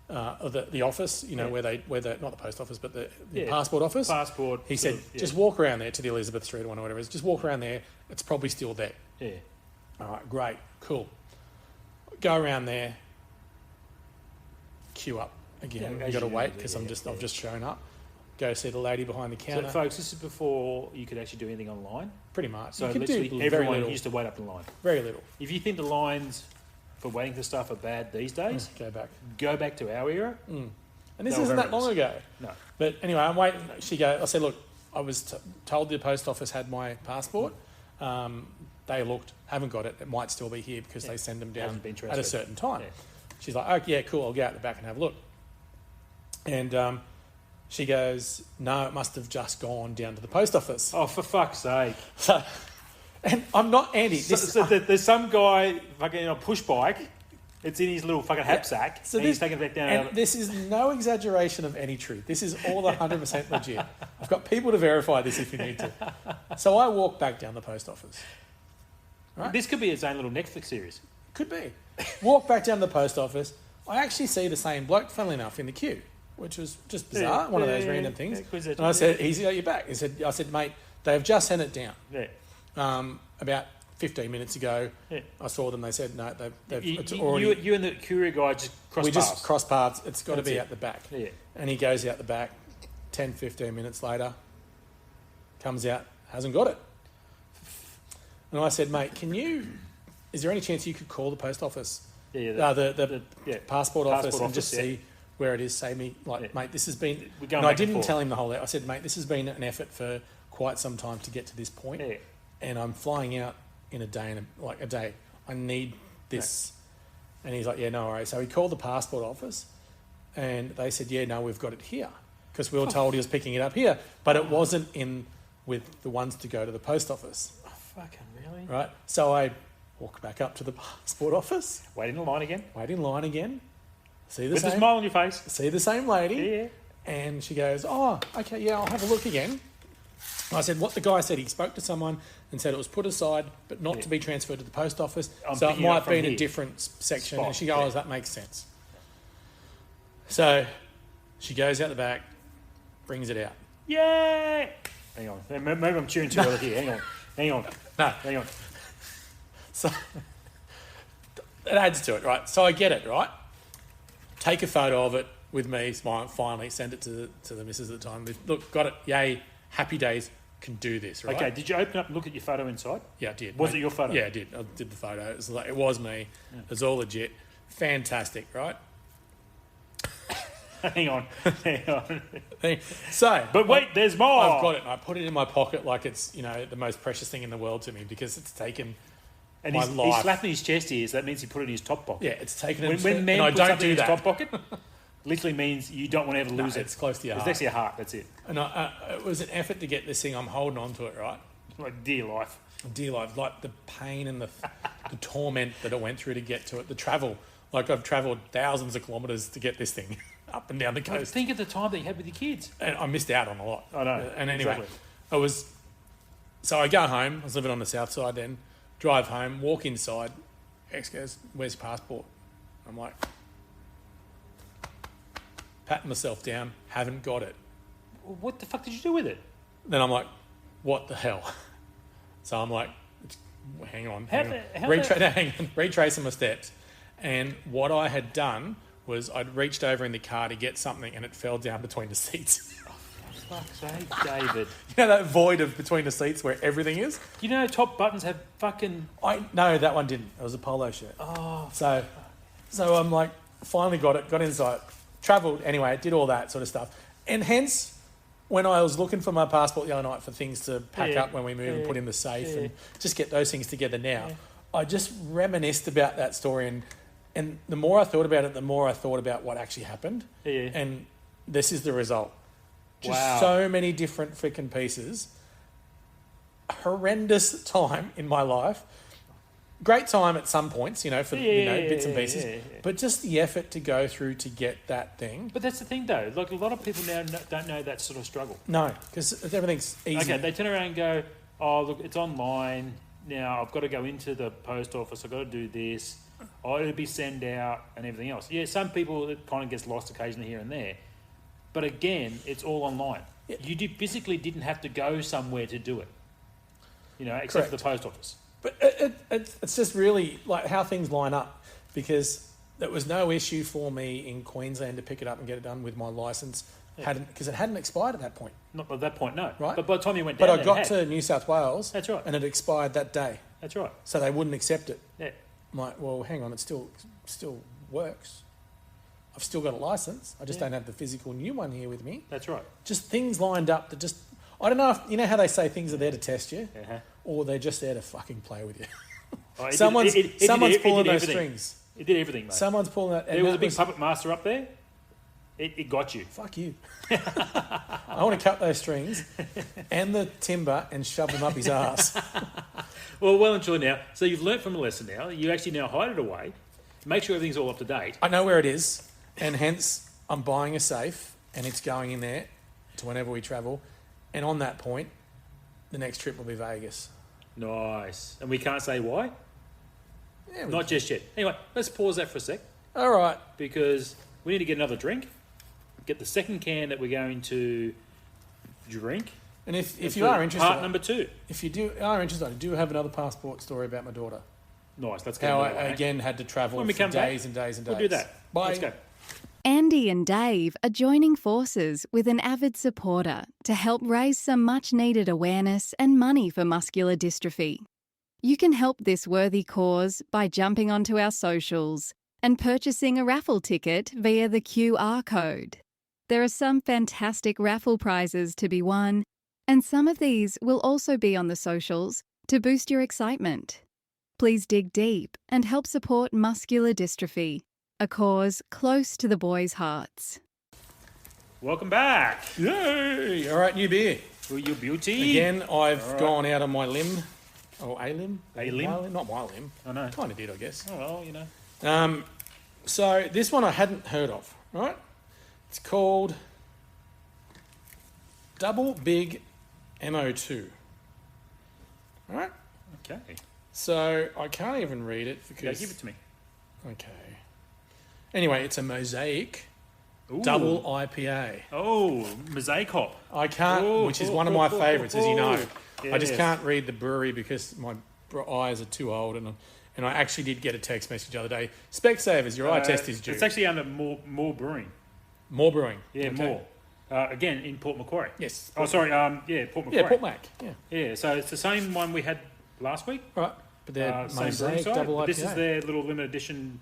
or the office, where they not the post office, but the passport office. Passport. He said, just walk around there to the Elizabeth Street one or whatever it is. Just walk around there. It's probably still there. Yeah. All right, great, cool. Go around there. Queue up again. Yeah, You got to wait because I've just shown up. Go see the lady behind the counter. So, folks, this is before you could actually do anything online. Pretty much. So you can literally do very everyone little. used to wait up in line. Very little. If you think the lines for waiting for stuff are bad these days, Go back. go back to our era. And this No isn't that long ago. No. But anyway, I'm waiting. I said, look, I was told the post office had my passport. They looked, haven't got it. It might still be here because they send them down Hasn't been at a transferred. certain time. Yeah. She's like, oh, yeah, cool. I'll go out the back and have a look. And she goes, no, it must have just gone down to the post office. Oh, for fuck's sake. So, and I'm not, Andy. There's some guy fucking on a push bike. It's in his little fucking knapsack. So and he's taking it back down. And this is no exaggeration of any truth. This is all 100% legit. I've got people to verify this if you need to. So I walk back down the post office. Right? This could be its own little Netflix series. Could be. Walk back down the post office. I actually see the same bloke, funnily enough, in the queue, which was just bizarre. One of those random things. And I said, easy, you're back. I said, mate, they have just sent it down. Yeah. About 15 minutes ago, Yeah. I saw them. They said, no, it's You, already... you and the courier guy just crossed We paths. just cross paths. It's got to That's be it. at the back. Yeah. And he goes out the back. 10, 15 minutes later, comes out, hasn't got it. And I said, mate, is there any chance you could call the post office, the passport office, and just see where it is? Say me, mate, this has been... And I didn't tell him the whole... I said, mate, this has been an effort for quite some time to get to this point. Yeah. And I'm flying out in a day, I need this. Yeah. And he's like, yeah, no worries. So he called the passport office and they said, yeah, no, we've got it here. Because we were told he was picking it up here, but it wasn't in with the ones to go to the post office. Oh, fucking really? Right? So I walk back up to the passport office. Wait in the line again. See the With same... a smile on your face. See the same lady. Yeah. And she goes, oh, okay, yeah, I'll have a look again. I said, what the guy said, he spoke to someone and said it was put aside, but not to be transferred to the post office. So it might be in a different section. Spot. And she goes, that makes sense. So she goes out the back, brings it out. Yay! Hang on. Maybe I'm cheering too early here. Hang on. No. Hang on. So it adds to it, right? So I get it, right? Take a photo of it with me, smile, finally send it to the missus at the time. Look, got it. Yay. Happy days. Can do this, right? Okay, did you open up and look at your photo inside? Yeah, I did. Was it your photo? Yeah, I did. I did the photo. It was me. Yeah. It was all legit. Fantastic, right? Hang on. So, but wait, there's more. I've got it. And I put it in my pocket like it's the most precious thing in the world to me because it's taken and my life. He's slapping his chest here, so that means he put it in his top pocket. Yeah, it's taken. When men I put don't something do in his that. top pocket, literally means you don't want to ever lose it. It's close to your heart. It's next to your heart. That's it. And it was an effort to get this thing. I'm holding on to it, right? Like dear life. Dear life, like the pain and the torment that I went through to get to it. The travel, like I've travelled thousands of kilometres to get this thing up and down the coast. Think of the time that you had with your kids. And I missed out on a lot. I know. And anyway, exactly. So I go home. I was living on the south side then. Drive home, walk inside. Ex goes, where's your passport? I'm like, patting myself down, haven't got it. What the fuck did you do with it? Then I'm like, what the hell? So I'm like, hang on. How Retracing my steps. And what I had done was I'd reached over in the car to get something and it fell down between the seats. Fuck's sake, David. You know that void of between the seats where everything is? You know top buttons have fucking... No, that one didn't. It was a polo shirt. Oh. So I'm like, finally got it, got inside, travelled anyway, did all that sort of stuff. And hence, when I was looking for my passport the other night for things to pack up when we move and put in the safe and just get those things together now, I just reminisced about that story and the more I thought about it, the more I thought about what actually happened. Yeah. And this is the result. Just Wow. so many different freaking pieces. Horrendous time in my life. Great time at some points, you know, for bits and pieces. Yeah. But just the effort to go through to get that thing. But that's the thing, though. Like, a lot of people now don't know that sort of struggle. No, because everything's easy. Okay, they turn around and go, oh, look, it's online. Now I've got to go into the post office. I've got to do this. Oh, it'll be sent out and everything else. Yeah, some people, it kind of gets lost occasionally here and there. But again, it's all online. Yeah. You physically didn't have to go somewhere to do it, you know, except for the post office. But it's just really like how things line up, because there was no issue for me in Queensland to pick it up and get it done with my licence, because it hadn't expired at that point. Not at that point, no. Right. But by the time you went down But I there, got it had. to New South Wales, That's right. and it expired that day, That's right. so they wouldn't accept it. Yeah. I'm like, well, hang on, it still works. I've still got a licence. I just don't have the physical new one here with me. That's right. Just things lined up that just... I don't know if... You know how they say things are there to test you? Uh-huh. Or they're just there to fucking play with you? Oh, Someone's it pulling did those everything. strings. It did everything, mate. Someone's pulling that... and There was that a big puppet master up there. It got you. Fuck you. I want to cut those strings and the timber and shove them up his ass. Well and truly now. So you've learnt from a lesson now. You actually now hide it away. Make sure everything's all up to date. I know where it is, and hence I'm buying a safe, and it's going in there to whenever we travel. And on that point, the next trip will be Vegas. Nice. And we can't say why? Yeah, Not just yet. Anyway, let's pause that for a sec, all right. because we need to get another drink. Get the second can that we're going to drink. And if for you are interested, Part number 2. if you are interested, I do have another passport story about my daughter. Nice. Let's go. How I again had to travel When we for come back, days and days and days. We'll do that. Bye. Let's go. Andy and Dave are joining forces with an avid supporter to help raise some much needed awareness and money for muscular dystrophy. You can help this worthy cause by jumping onto our socials and purchasing a raffle ticket via the QR code. There are some fantastic raffle prizes to be won, and some of these will also be on the socials to boost your excitement. Please dig deep and help support muscular dystrophy, a cause close to the boys' hearts. Welcome back. Yay! All right, new beer. For your beauty. Again, I've gone out on my limb. Oh, a limb? A limb? My limb? Not my limb. I know. Kind of did, I guess. Oh, well, you know. So this one I hadn't heard of, right? It's called Double Big MO2. All right? Okay. So I can't even read it Yeah, because... give it to me. Okay. Anyway, it's a Mosaic Ooh. double IPA. Oh, mosaic hop. I can't, Ooh, which is one of my favourites, as you know. I just Yes. can't read the brewery because my eyes are too old, and I actually did get a text message the other day. Specsavers, your eye test is due. It's actually under more Brewing. More brewing. Yeah, Okay. more. Again, in Port Macquarie. Yes. Oh, sorry. Port Macquarie. Yeah, Port Mac. Yeah. Yeah, so it's the same one we had last week. Right. But they're Same Mosaic brewing side, double but IPA. this is their little limited edition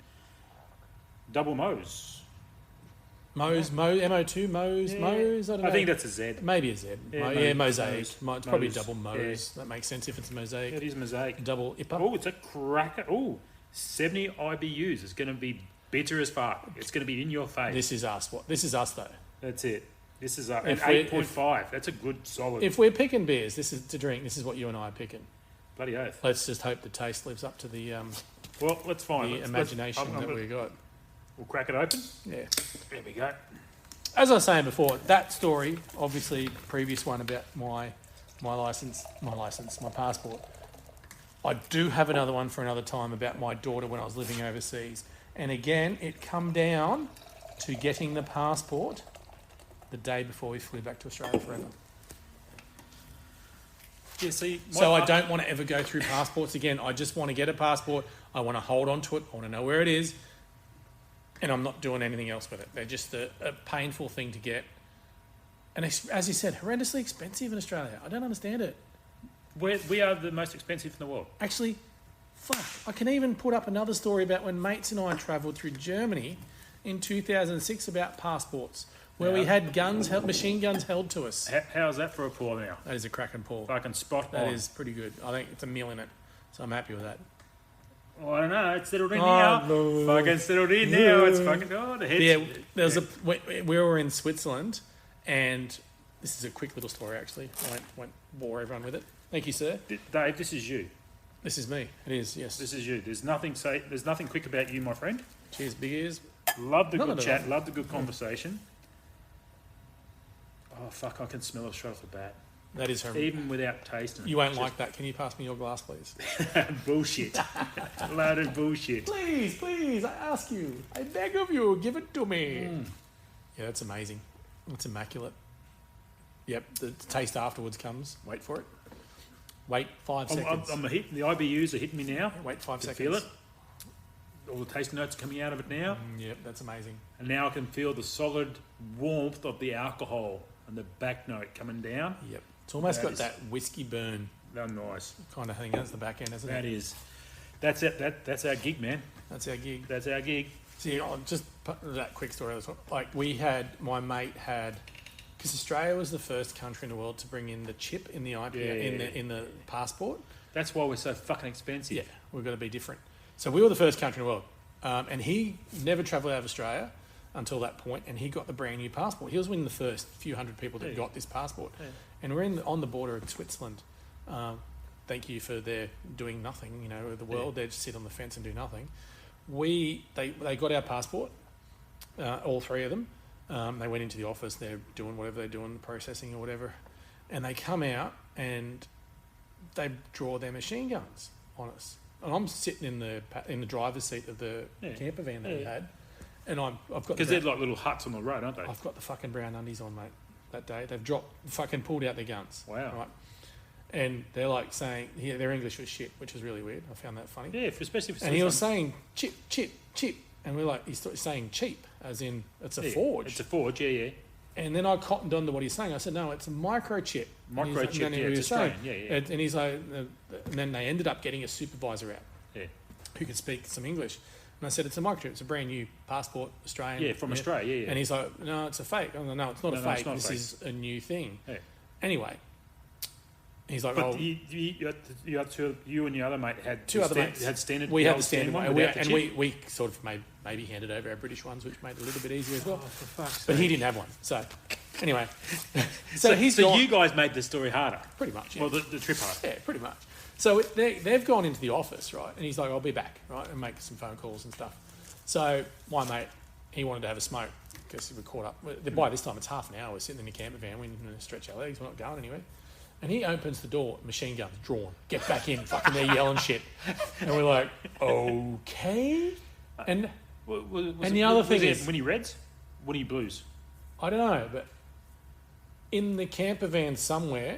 double Mo's. MO2, Mo's, Yeah. Mo's, I don't know. I think that's a Z. Maybe a Z. Yeah, Mosaic. Mo's. It's probably Mo's. double Mo's. That makes sense if it's a Mosaic. It is mosaic. Double IPA. Oh, it's a cracker. Oh, 70 IBUs. It's going to be bitter as fuck. It's going to be in your face. This is us. This is us, though. That's it. This is an If we- 8.5. That's a good solid. If we're picking beers, this is to drink. This is what you and I are picking. Bloody oath. Let's just hope the taste lives up to the Well, let's find imagination I'm that gonna- we got. We'll crack it open. Yeah. There we go. As I was saying before, that story, obviously, previous one about my passport. I do have another one for another time about my daughter when I was living overseas, and again, it come down to getting the passport the day before we flew back to Australia forever. Yeah, see, So I don't want to ever go through passports again. I just want to get a passport. I want to hold on to it. I want to know where it is. And I'm not doing anything else with it. They're just a painful thing to get. And as you said, horrendously expensive in Australia. I don't understand it. we are the most expensive in the world. Actually, fuck. I can even put up another story about when mates and I travelled through Germany in 2006 about passports, where we had machine guns held to us. How's that for a pour now? That is a cracking pull. Fucking spot That on. is pretty good. I think it's a meal in it. So I'm happy with that. Oh, I don't know. It's settled in Oh, now. no. Fucking settled in now. It's fucking... Oh, the head's... Yeah, there was we were in Switzerland, and this is a quick little story actually. I won't bore everyone with it. Thank you, sir. Dave, this is you. This is me. It is, yes. This is you. There's nothing quick about you, my friend. Cheers, big ears. Love the None good of it. chat. Love the good conversation. Oh, fuck. I can smell it straight off the bat. That is horrible. Even without tasting it. You won't like that. Can you pass me your glass, please? Bullshit. Load of bullshit. Please, please, I ask you. I beg of you, give it to me. Yeah, that's amazing. It's immaculate. Yep, the taste afterwards comes. Wait for it. Wait 5 seconds. I'm hitting, the IBUs are hitting me now. Wait 5 I can seconds. feel it. All the taste notes coming out of it now. Yep, that's amazing. And now I can feel the solid warmth of the alcohol and the back note coming down. Yep. It's almost That got is- that whiskey burn They're nice. kind of thing. That's the back end, isn't That it? is. That's it. That's our gig, man. That's our gig. That's our gig. See, I'll just put that quick story. Like my mate had, because Australia was the first country in the world to bring in the chip in the IP in the passport. That's why we're so fucking expensive. Yeah, we've got to be different. So we were the first country in the world, and he never travelled out of Australia until that point, and he got the brand new passport. He was one of the first few hundred people that got this passport, and we're on the border of Switzerland. Thank you for their doing nothing. You know, the world they just sit on the fence and do nothing. They got our passport, all three of them. They went into the office. They're doing whatever they're doing, processing or whatever, and they come out and they draw their machine guns on us. And I'm sitting in the driver's seat of the camper van that we had, and I've got Because they're like little huts on the road, aren't they? I've got the fucking brown undies on, mate. That day they've pulled out their guns. Wow. Right. And they're like saying, their English was shit, which was really weird. I found that funny. Yeah, especially for And he was Switzerland. saying chip, and we're like, he's saying cheap, as in it's a Yeah, forge. It's a forge, yeah. And then I cottoned on to what he's saying. I said, no, it's a microchip. Microchip, And yeah, he it's was saying- Australian, yeah. And he's like, and then they ended up getting a supervisor out Yeah. who could speak some English. And I said, it's a microchip. It's a brand new passport, Australian. Yeah, from Australia, yeah. And he's like, no, it's a fake. I'm like, no, it's not a No, fake. it's not a This fake. is a new thing. Yeah. Anyway, he's like, But oh, you and your other mate had Two other mates. had standard. we had old the standard one, without the and chip? we sort of maybe handed over our British ones, which made it a little bit easier as well. Oh, for fuck's But sake. he didn't have one. So anyway, So he's gone, you guys made the story harder. pretty much. Yeah. Well, the trip harder. Yeah, pretty much. So they've gone into the office, right? And he's like, I'll be back, right? And make some phone calls and stuff. So my mate, he wanted to have a smoke because we caught up. By this time, it's half an hour. We're sitting in the camper van. We're going to stretch our legs. We're not going anywhere. And he opens the door, machine guns drawn. Get back in. Fucking they're yelling shit. And we're like, okay. And the other thing is- Winnie Reds, Winnie Blues. I don't know, but in the camper van somewhere,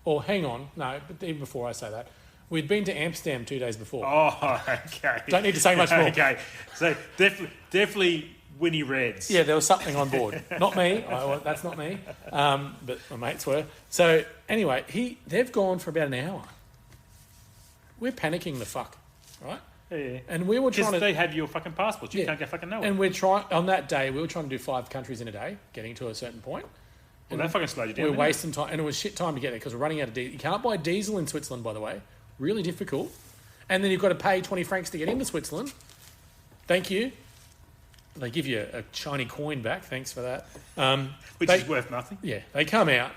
or hang on, no, but even before I say that, we'd been to Amsterdam 2 days before. Oh, okay. Don't need to say much more. Okay, so definitely Winnie Reds. Yeah, there was something on board. Not me. That's not me. But my mates were. So anyway, they've gone for about an hour. We're panicking the fuck, right? Yeah. And we were trying Because to. they have your fucking passport. You Yeah. can't go fucking nowhere. And we're trying on that day. We were trying to do 5 countries in a day, getting to a certain point. Well, that fucking slowed you down. We're didn't it? wasting time, and it was shit time to get there because we're running out of diesel. You can't buy diesel in Switzerland, by the way. Really difficult. And then you've got to pay 20 francs to get into Switzerland. Thank you. They give you a shiny coin back. Thanks for that. Which they- is worth nothing. Yeah, they come out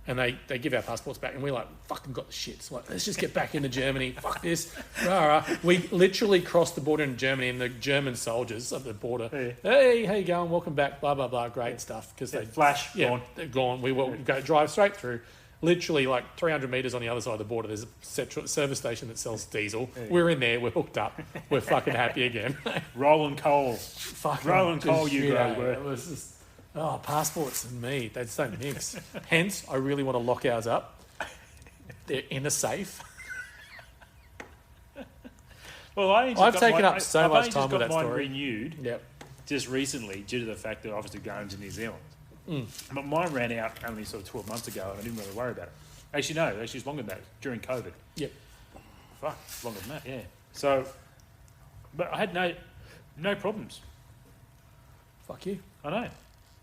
and they give our passports back, and we're like, fucking got the shits. Like, let's just get back into Germany. Fuck this. Rah, rah. We literally crossed the border in Germany, and the German soldiers at the border, Yeah. hey, how you going? Welcome back. Blah blah blah. Great stuff because they Flash, yeah, gone. they're gone. We will drive straight through. literally like 300 metres on the other side of the border, there's a service station that sells diesel. Yeah. We're in there, we're hooked up, we're fucking happy again. Rolling coal. Fucking Rolling coal, just you shit, guys eh? were. It was just, passports and me, they just don't mix. Hence, I really want to lock ours up. They're in a safe. Well, I've taken up so much time with that mine story. renewed Yep. just recently due to the fact that obviously going to New Zealand. Mm. But mine ran out only sort of 12 months ago and I didn't really worry about it. Actually, no, it's longer than that, during COVID. Yep. Fuck, it's longer than that, yeah. So, but I had no problems. Fuck you. I know.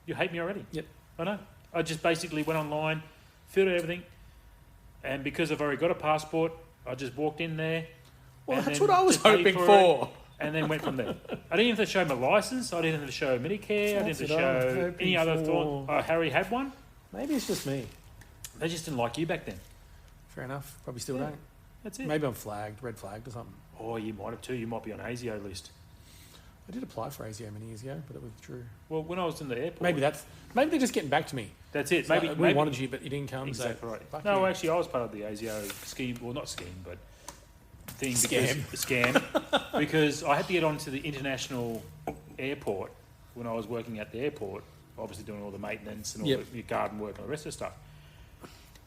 You hate me already. Yep. I know. I just basically went online, filled out everything, and because I've already got a passport, I just walked in there. Well, and that's then what I was just paid hoping it, for. and then went from there. I didn't have to show my license. I didn't have to show Medicare. I That's didn't have to what I was show hoping any other for. thought. Harry had one. Maybe it's just me. They just didn't like you back then. Fair enough. Probably still Yeah. don't. That's it. Maybe I'm flagged, red flagged or something. Oh, you might have too. You might be on ASIO list. I did apply for ASIO many years ago, but it withdrew. Well, when I was in the airport, Maybe they're just getting back to me. that's it. So Maybe we maybe wanted you, but you didn't come. exactly So right. fuck No, you. actually, I was part of the ASIO scheme. Well, not scheme, but thing. Scam. Because, scam. Because I had to get onto the international airport when I was working at the airport, obviously doing all the maintenance and all Yep. the garden work and all the rest of the stuff.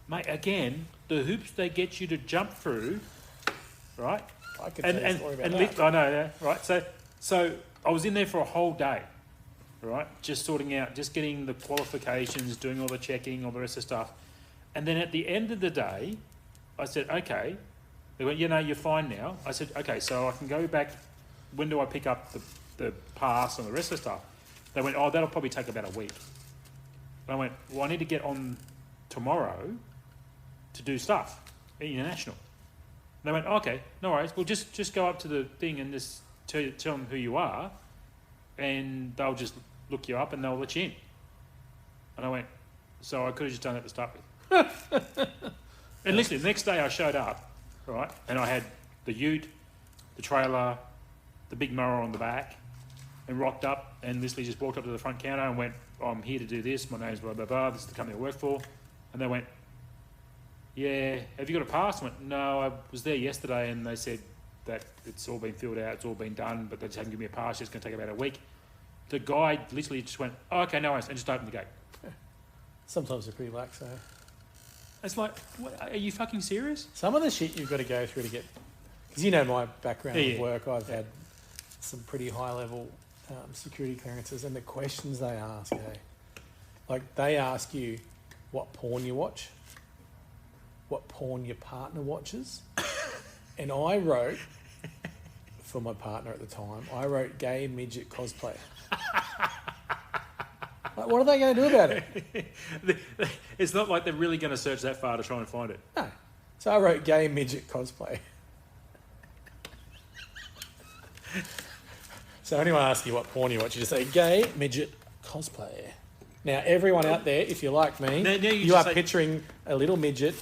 Mate, again, the hoops they get you to jump through, right? I could tell you a story about that. I know, yeah, right. So I was in there for a whole day, right? Just sorting out, just getting the qualifications, doing all the checking, all the rest of the stuff. And then at the end of the day, I said, okay. They went, you're fine now. I said, okay, so I can go back. When do I pick up the pass and the rest of the stuff? They went, oh, that'll probably take about a week. And I went, well, I need to get on tomorrow to do stuff, international. And they went, okay, no worries. Well, just go up to the thing and just tell them who you are, and they'll just look you up and they'll let you in. And I went, so I could have just done that to start with. And literally, the next day I showed up, right, and I had the ute, the trailer, the big mower on the back, and rocked up and literally just walked up to the front counter and went, I'm here to do this, my name's blah, blah, blah, this is the company I work for. And they went, yeah, have you got a pass? I went, no, I was there yesterday and they said that it's all been filled out, it's all been done, but they just haven't given me a pass, it's going to take about a week. The guy literally just went, oh, okay, no worries, and just opened the gate. Sometimes they're pretty lax, though. It's like, what, are you fucking serious? Some of the shit you've got to go through to get... Because you know my background Yeah, of yeah. work, I've had some pretty high-level security clearances, and the questions they ask, like they ask you what porn you watch, what porn your partner watches, and I wrote, for my partner at the time, I wrote gay midget cosplay. Like, what are they going to do about it? It's not like they're really going to search that far to try and find it. No. So I wrote gay midget cosplay. So anyone asks you what porn you watch, you just say gay midget cosplay. Now everyone out there, if you're like me, No, you you just are say- picturing a little midget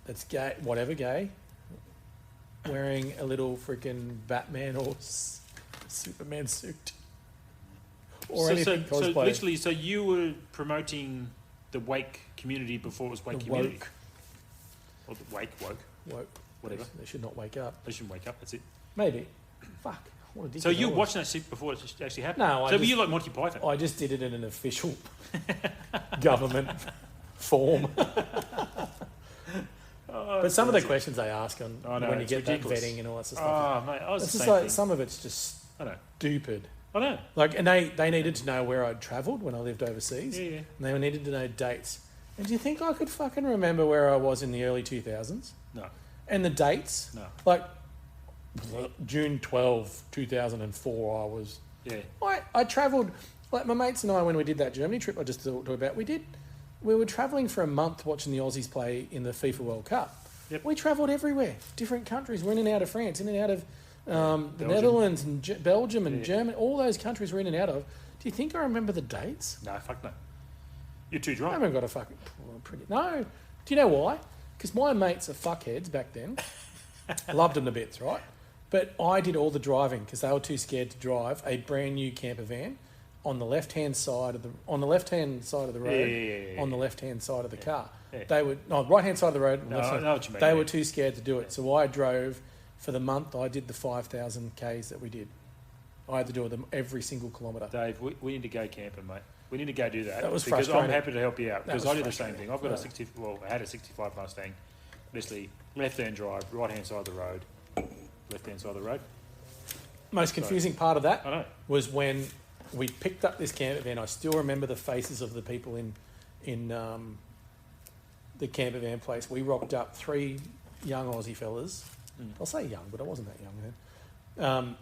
that's gay, whatever gay, wearing a little freaking Batman or Superman suit. Or anything so cosplay. literally, so you were promoting the wake community before it was wake The community, woke. or the woke, Woke. whatever. They should not wake up. They shouldn't wake up. That's it. Maybe. Fuck. What a dick So I you was. watching that shit before it actually happened? No, I So were just- you like Monty Python? I just did it in an official government form. But some of the questions they ask on I know, when you it's get ridiculous. that vetting and all that sort of stuff, Oh mate, I was it's the just same like thing. some of it's just I know. stupid. I know. Like, and they needed to know where I'd travelled when I lived overseas, Yeah, yeah. and they needed to know dates. And do you think I could fucking remember where I was in the early 2000s No, and the dates? no. Like June 12, 2004, I was. Yeah. I travelled, like my mates and I, when we did that Germany trip I just talked about, we were travelling for a month watching the Aussies play in the FIFA World Cup. Yep. We travelled everywhere, different countries. We're in and out of France, in and out of the Belgium. Netherlands and Belgium and Yeah. Germany. All those countries we're in and out of. Do you think I remember the dates? No, fuck no. You're too I dry. haven't got a fucking... No. Do you know why? Because my mates are fuckheads back then. Loved them to bits, right? But I did all the driving because they were too scared to drive a brand new camper van on the left-hand side of the road, Yeah. on the left-hand side of the car. Yeah. They would right hand side of the road. and No, left I side. know what you mean, They yeah. were too scared to do it, so I drove for the month. I did the 5,000 k's that we did. I had to do them every single kilometre. Dave, we need to go camping, mate. We need to go do that. That was because I'm frustrating. happy to help you out That because was I did the same frustrating. thing. I've got Yeah. a 60. Well, I had a 65 Mustang. Basically, left-hand drive, right-hand side of the road, left-hand side of the road. Most confusing part of that I know. was when we picked up this camper van. I still remember the faces of the people in the camper van place. We rocked up 3 young Aussie fellas. I'll say young, but I wasn't that young then.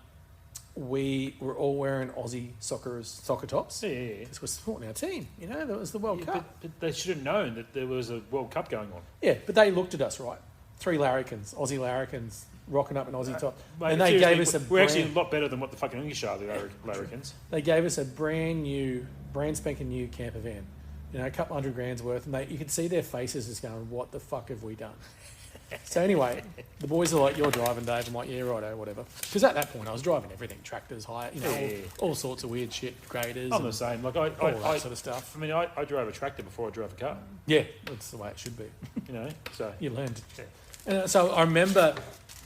We were all wearing Aussie soccer tops. Yeah, yeah, yeah. Because we're supporting our team. You know, that was the World Yeah, Cup. but they should have known that there was a World Cup going on. Yeah, but they looked at us right. 3 larrikins, Aussie larrikins, rocking up in Aussie top, Mate, and they seriously, gave us a we're actually a brand, lot better than what the fucking English are, the Larrikins. they gave us a brand spanking new camper van. You know, a couple $100,000 worth, and you could see their faces just going, "What the fuck have we done?" So anyway, the boys are like, "You're driving, Dave." I'm like, "Yeah, righto, whatever." Because at that point, I was driving everything: tractors, hire, you know, Yeah. all sorts of weird shit, graders, I'm the and same. Like all that sort of stuff. I mean, I drove a tractor before I drove a car. Yeah, that's the way it should be. You know, so You learned. Yeah. And so I remember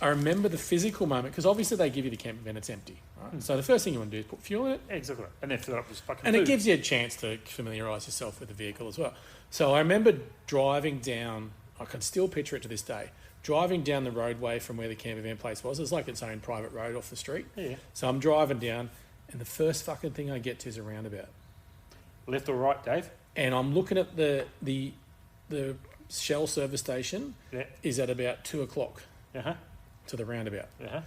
the physical moment because obviously they give you the camper van, it's empty. Right? So the first thing you want to do is put fuel in it, yeah, exactly. And then fill it up with fucking and food. it gives you a chance to familiarise yourself with the vehicle as well. So I remember driving down. I can still picture it to this day. Driving down the roadway from where the camper van place was. It's like its own private road off the street. Yeah. So I'm driving down, and the first fucking thing I get to is a roundabout. Left or right, Dave? And I'm looking at the Shell service station Yeah. is at about 2:00 Uh-huh. to the roundabout. Uh-huh.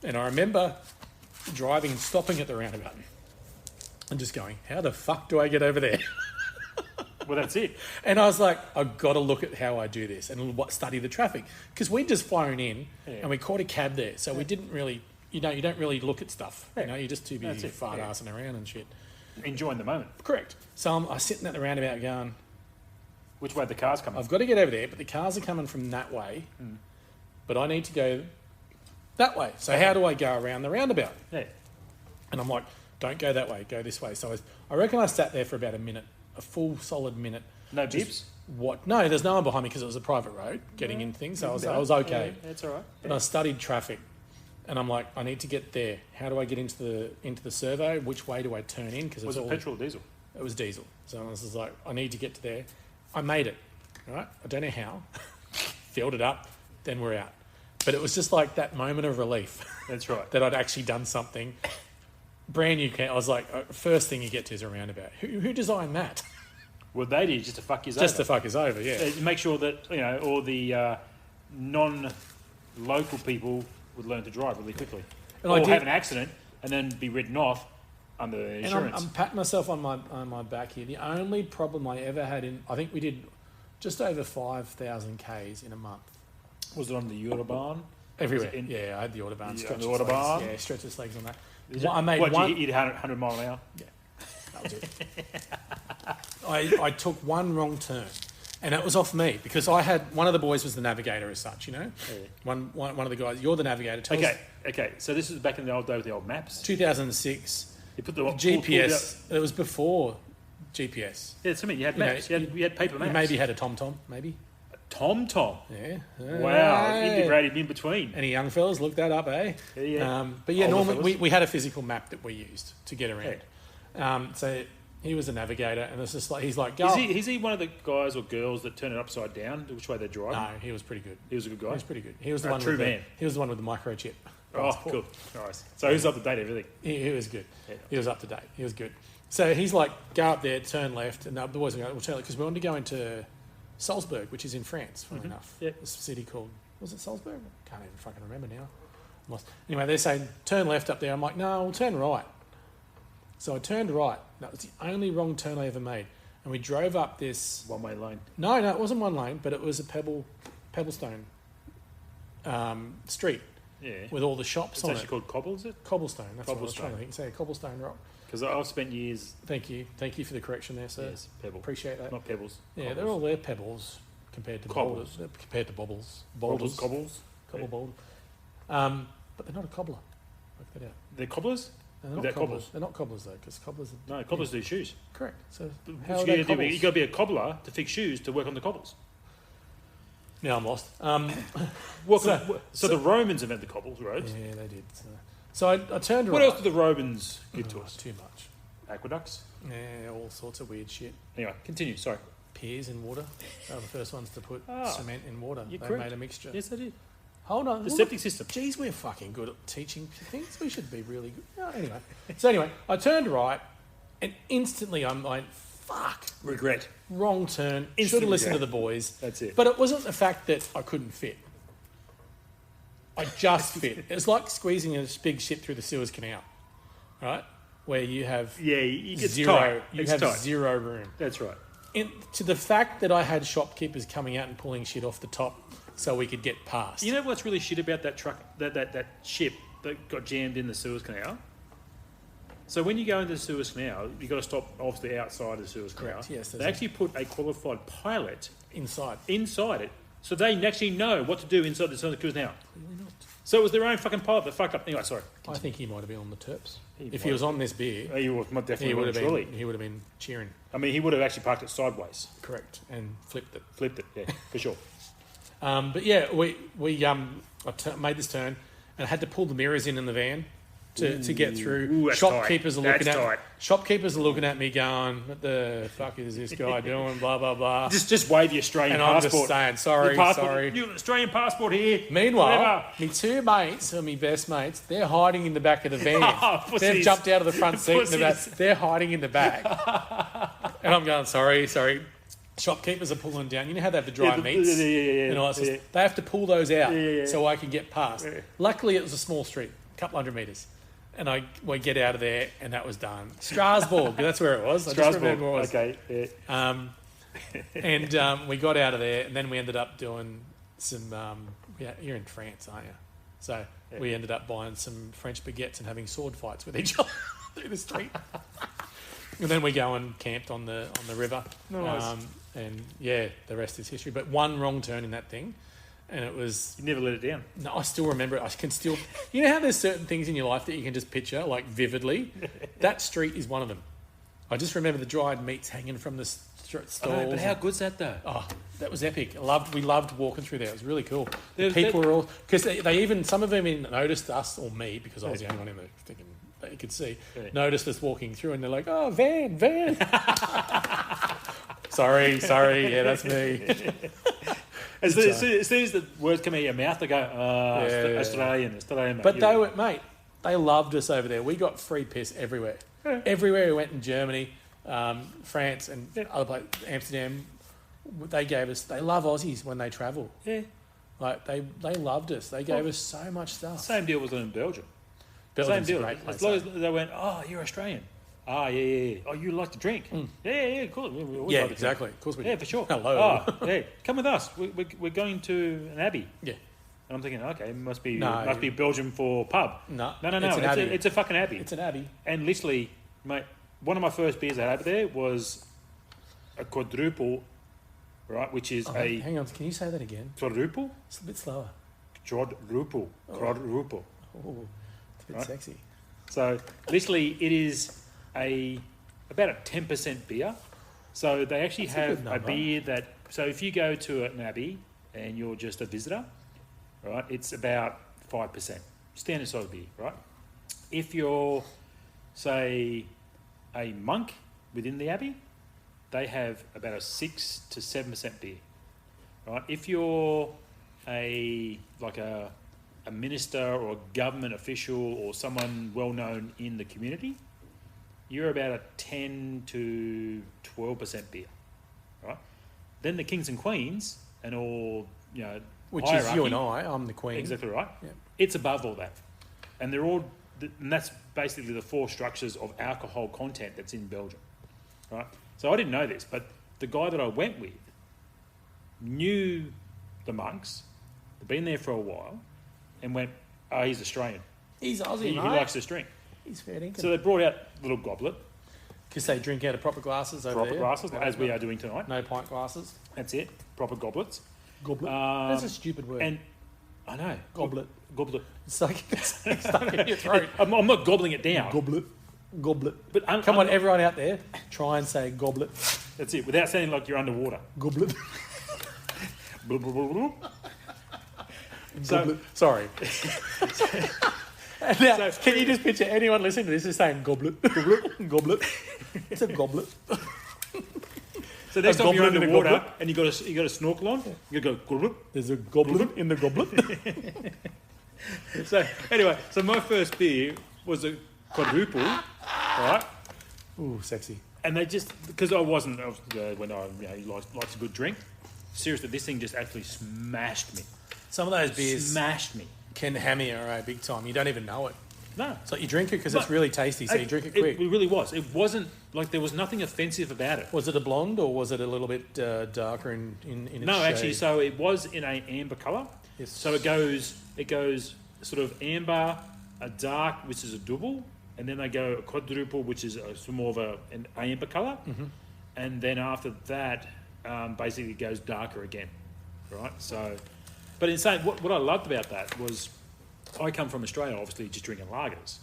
And I remember stopping at the roundabout and just going, how the fuck do I get over there? Well, that's it. And I was like, I've got to look at how I do this and study the traffic. Because we'd just flown in Yeah. and we caught a cab there. So we didn't really, you don't really look at stuff. Yeah. You know, you're just too That's busy it, fart yeah. assing around and shit. Enjoying the moment. Correct. So I'm sitting at the roundabout going, Which way the car's coming? I've got to get over there, but the cars are coming from that way. But I need to go that way. So how do I go around the roundabout? Yeah. And I'm like, don't go that way, go this way. So I reckon I sat there for about a minute, a full solid minute. No Just bibs? What? No, there's no one behind me because it was a private road getting in things. So I was okay. Yeah, it's all right. But I studied traffic, and I'm like, I need to get there. How do I get into the servo? Which way do I turn in? Because Was it petrol or diesel? It was diesel. So I was just like, I need to get to there. I made it. All right. I don't know how. Filled it up. Then we're out. But it was just like that moment of relief That's right. that I'd actually done something. Brand new. I was like, first thing you get to is a roundabout. Who designed that? Well, they did just to fuck you over. Just to fuck us over, yeah. Make sure that, you know, all the non-local people would learn to drive really quickly. And or I did- have an accident and then be written off under the And insurance. I'm patting myself on my back here. The only problem I ever had I think we did just over 5,000 Ks in a month. Was it on the Autobahn? Everywhere. In- Yeah, I had the Autobahn. Yeah, Stretch the its legs. Autobahn. Yeah, stretch its legs on that. Is I made what, one. you hit 100 mile an hour? That was it. I took one wrong turn, and it was off me because I had one of the boys was the navigator as such. You know, Yeah. one of the guys. You're the navigator. Tell us, Okay. So this is back in the old day with the old maps. 2006 You put the GPS. It was before GPS. Yeah, that's what I mean. You had You know, maps. You had paper You maps. maybe had a TomTom, maybe. Tom. Yeah. Wow. Hey. Integrated in between. Any young fellas, look that up, eh? Yeah. But yeah, Older normally fellas. we had a physical map that we used to get around. So he was a navigator, and it's just like he's like, go. Is he one of the guys or girls that turn it upside down, which way they drive? No, he was pretty good. He was a good He guy. was pretty good. He was the A one true with man. He was the one with the microchip. Oh, passport. cool. Nice. So he's up to date everything. He was good. Yeah. He was up to date. He was good. So he's like, go up there, turn left, and the boys were going, we'll tell you, because we wanted to go into Salzburg, which is in France, funny enough. Yeah. This city called, was it Salzburg? Can't even fucking remember now. I'm lost. Anyway, they're saying, turn left up there. I'm like, no, we'll turn right. So I turned right. That was the only wrong turn I ever made. And we drove up this... One-way lane. No, it wasn't one lane, but it was a pebblestone street Yeah. with all the shops It's on actually it. called cobble, is it? Cobblestone. That's what I was Cobblestone. trying to think. Say cobblestone rock. Because I've spent years... Thank you for the correction there, sir. Yes, pebble. Appreciate that. Not pebbles. Yeah, Cobbles. they're all their pebbles compared to the Cobbles. boulders. Compared to bobbles. Cobbles. Boulders. Cobbles. Cobble Yeah. boulder. But they're not a cobbler. Work that out. They're cobblers? They're not Without cobblers. cobbles. They're not cobblers though, because cobblers. Are, No, cobblers do shoes. correct. So You how are they got cobbles? to be a cobbler to fix shoes to work on the cobbles. Now I'm lost. So the Romans invented the cobbles roads. Yeah, they did. So I turned What right. else did the Romans give to Oh, us? Too much. Aqueducts. Yeah, all sorts of weird shit. Anyway, continue. Sorry. Piers in water. They were the first ones to put Ah, cement in water. you're They correct. made a mixture. Yes, I did. Hold on. The Look, septic system. Geez, we're fucking good at teaching things. We should be really good. Oh, anyway, I turned right, and instantly I'm like, fuck, Regret. wrong turn. Should Instant have listened to regret. the boys. That's it. But it wasn't the fact that I couldn't fit. I just fit. It's like squeezing a big ship through the Suez Canal, right? Where you have Yeah, it's zero. tight. You It's have tight. zero room. That's right. To the fact that I had shopkeepers coming out and pulling shit off the top so we could get past. You know what's really shit about that truck, that ship that got jammed in the Suez Canal? So when you go into the Suez Canal, you've got to stop off the outside of the Suez Canal. Correct, yes, They there's actually put a qualified pilot inside. inside it, so they actually know what to do inside the Suez Canal. Clearly not. So it was their own fucking pilot that fucked up. Anyway, sorry. I think he might have been on the Terps. If might he was on this beer, He was definitely he would have surely. been. He would have been cheering. I mean, he would have actually parked it sideways, Correct, and flipped it. flipped it, yeah, for sure. But yeah, I made this turn and I had to pull the mirrors in the van to get through. Ooh, that's Shopkeepers tight. are looking That's at tight. shopkeepers are looking at me, going, "What the fuck is this guy doing?" Blah blah blah. Just wave your Australian And I'm passport. just saying, sorry, Your passport, sorry. Your Australian passport here. Meanwhile, Whatever. my two mates, or my best mates, they're hiding in the back of the van. Oh, pussies. They've jumped out of the front seat. In the back. Pussies. They're hiding in the back. And I'm going, sorry. Shopkeepers are pulling down. You know how they have the dry meats? Yeah. And all that sort of Yeah. stuff? They have to pull those out Yeah. so I can get past. Yeah. Luckily, it was a small street, a couple hundred metres. And we get out of there, and that was done. Strasbourg, that's where it was. I just remembered where it was. Okay. Yeah. And we got out of there, and then we ended up doing some. You're in France, aren't you? So we ended up buying some French baguettes and having sword fights with each other through the street. And then we go and camped on the river. Nice. And yeah, the rest is history. But one wrong turn in that thing, and it was. You never let it down. No, I still remember it. I can still. You know how there's certain things in your life that you can just picture like vividly. That street is one of them. I just remember the dried meats hanging from the stalls. But how good's that though? Oh, that was epic. We loved walking through there. It was really cool. There- People were all because they even some of them even noticed us or me because I was the only one in there thinking that you could see. Yeah. Noticed us walking through and they're like, "Oh, van." sorry. Yeah, that's me. As soon as the words come out of your mouth, they go, Yeah. Australian. Mate. But they loved us over there. We got free piss everywhere. Yeah. Everywhere we went in Germany, France, and other places, Amsterdam. They love Aussies when they travel. Yeah. Like they loved us. They gave us so much stuff. Same deal was in Belgium. Belgium's Same a deal. great place. As long as they went, oh, you're Australian. Ah, yeah. Oh, you like to drink? Yeah, cool. We always Yeah, like to exactly. Of course we drink. do. Yeah, for sure. Hello. Oh, yeah, come with us. We're going to an abbey. Yeah. And I'm thinking, okay, must be No. Belgium for pub. No. No. It's an abbey. It's a fucking abbey. It's an abbey. And literally, mate, one of my first beers I had over there was a quadruple, right? Which is a Hang on. Can you say that again? quadruple? It's a bit slower. Quadruple. Oh, it's a bit Right. sexy. So literally, it is about a 10% beer. So they actually That's a have good a number. beer that. So if you go to an abbey and you're just a visitor, right, it's about 5%, standard size beer, right? If you're, say, a monk within the abbey, they have about a 6 to 7% beer, right? If you're a minister or a government official or someone well known in the community, you're about a 10 to 12% beer, right? Then the kings and queens and all, Which is you and hierarchy- I. I'm the queen. Exactly right. Yeah. It's above all that, and and that's basically the four structures of alcohol content that's in Belgium, right? So I didn't know this, but the guy that I went with knew the monks, had been there for a while, and went, "Oh, he's Australian. He's Aussie, He mate. likes to drink." He's fair dinkum. So they brought out a little goblet, Because they drink out of proper glasses over proper there. glasses, as we are doing tonight. No pint glasses. That's it, proper goblets. Goblet. Um, That's a stupid word. And I know Goblet. Goblet. It's like it's stuck in your throat. I'm not gobbling it down. Goblet. Goblet. But Come on, everyone out there, try and say goblet. That's it, without sounding like you're underwater. Goblet. Blah, blah, blah, blah. Goblet. Sorry. Now, can you just picture anyone listening to this is saying goblet? Goblet. Goblet. It's a goblet. So next A time you're goblet in a underwater goblet? and you got a snorkel on, you go goblet. There's a goblet in the goblet. So anyway, so my first beer was a quadruple, right? Ooh, sexy. And they just, because I wasn't when I likes a good drink. Seriously, this thing just absolutely smashed me. Some of those beers Smashed me. can hammer you big time. You don't even know it. No, It's like you drink it because it's But really tasty, so you drink it quick. It really was. It wasn't like there was nothing offensive about it. Was it a blonde or was it a little bit darker in its No, shade? actually, so it was in an amber colour. Yes. So it goes sort of amber, a dark, which is a double, and then they go a quadruple, which is some more of an amber colour, and then after that, basically it goes darker again, right? So, but in saying what I loved about that was, I come from Australia, obviously just drinking lagers,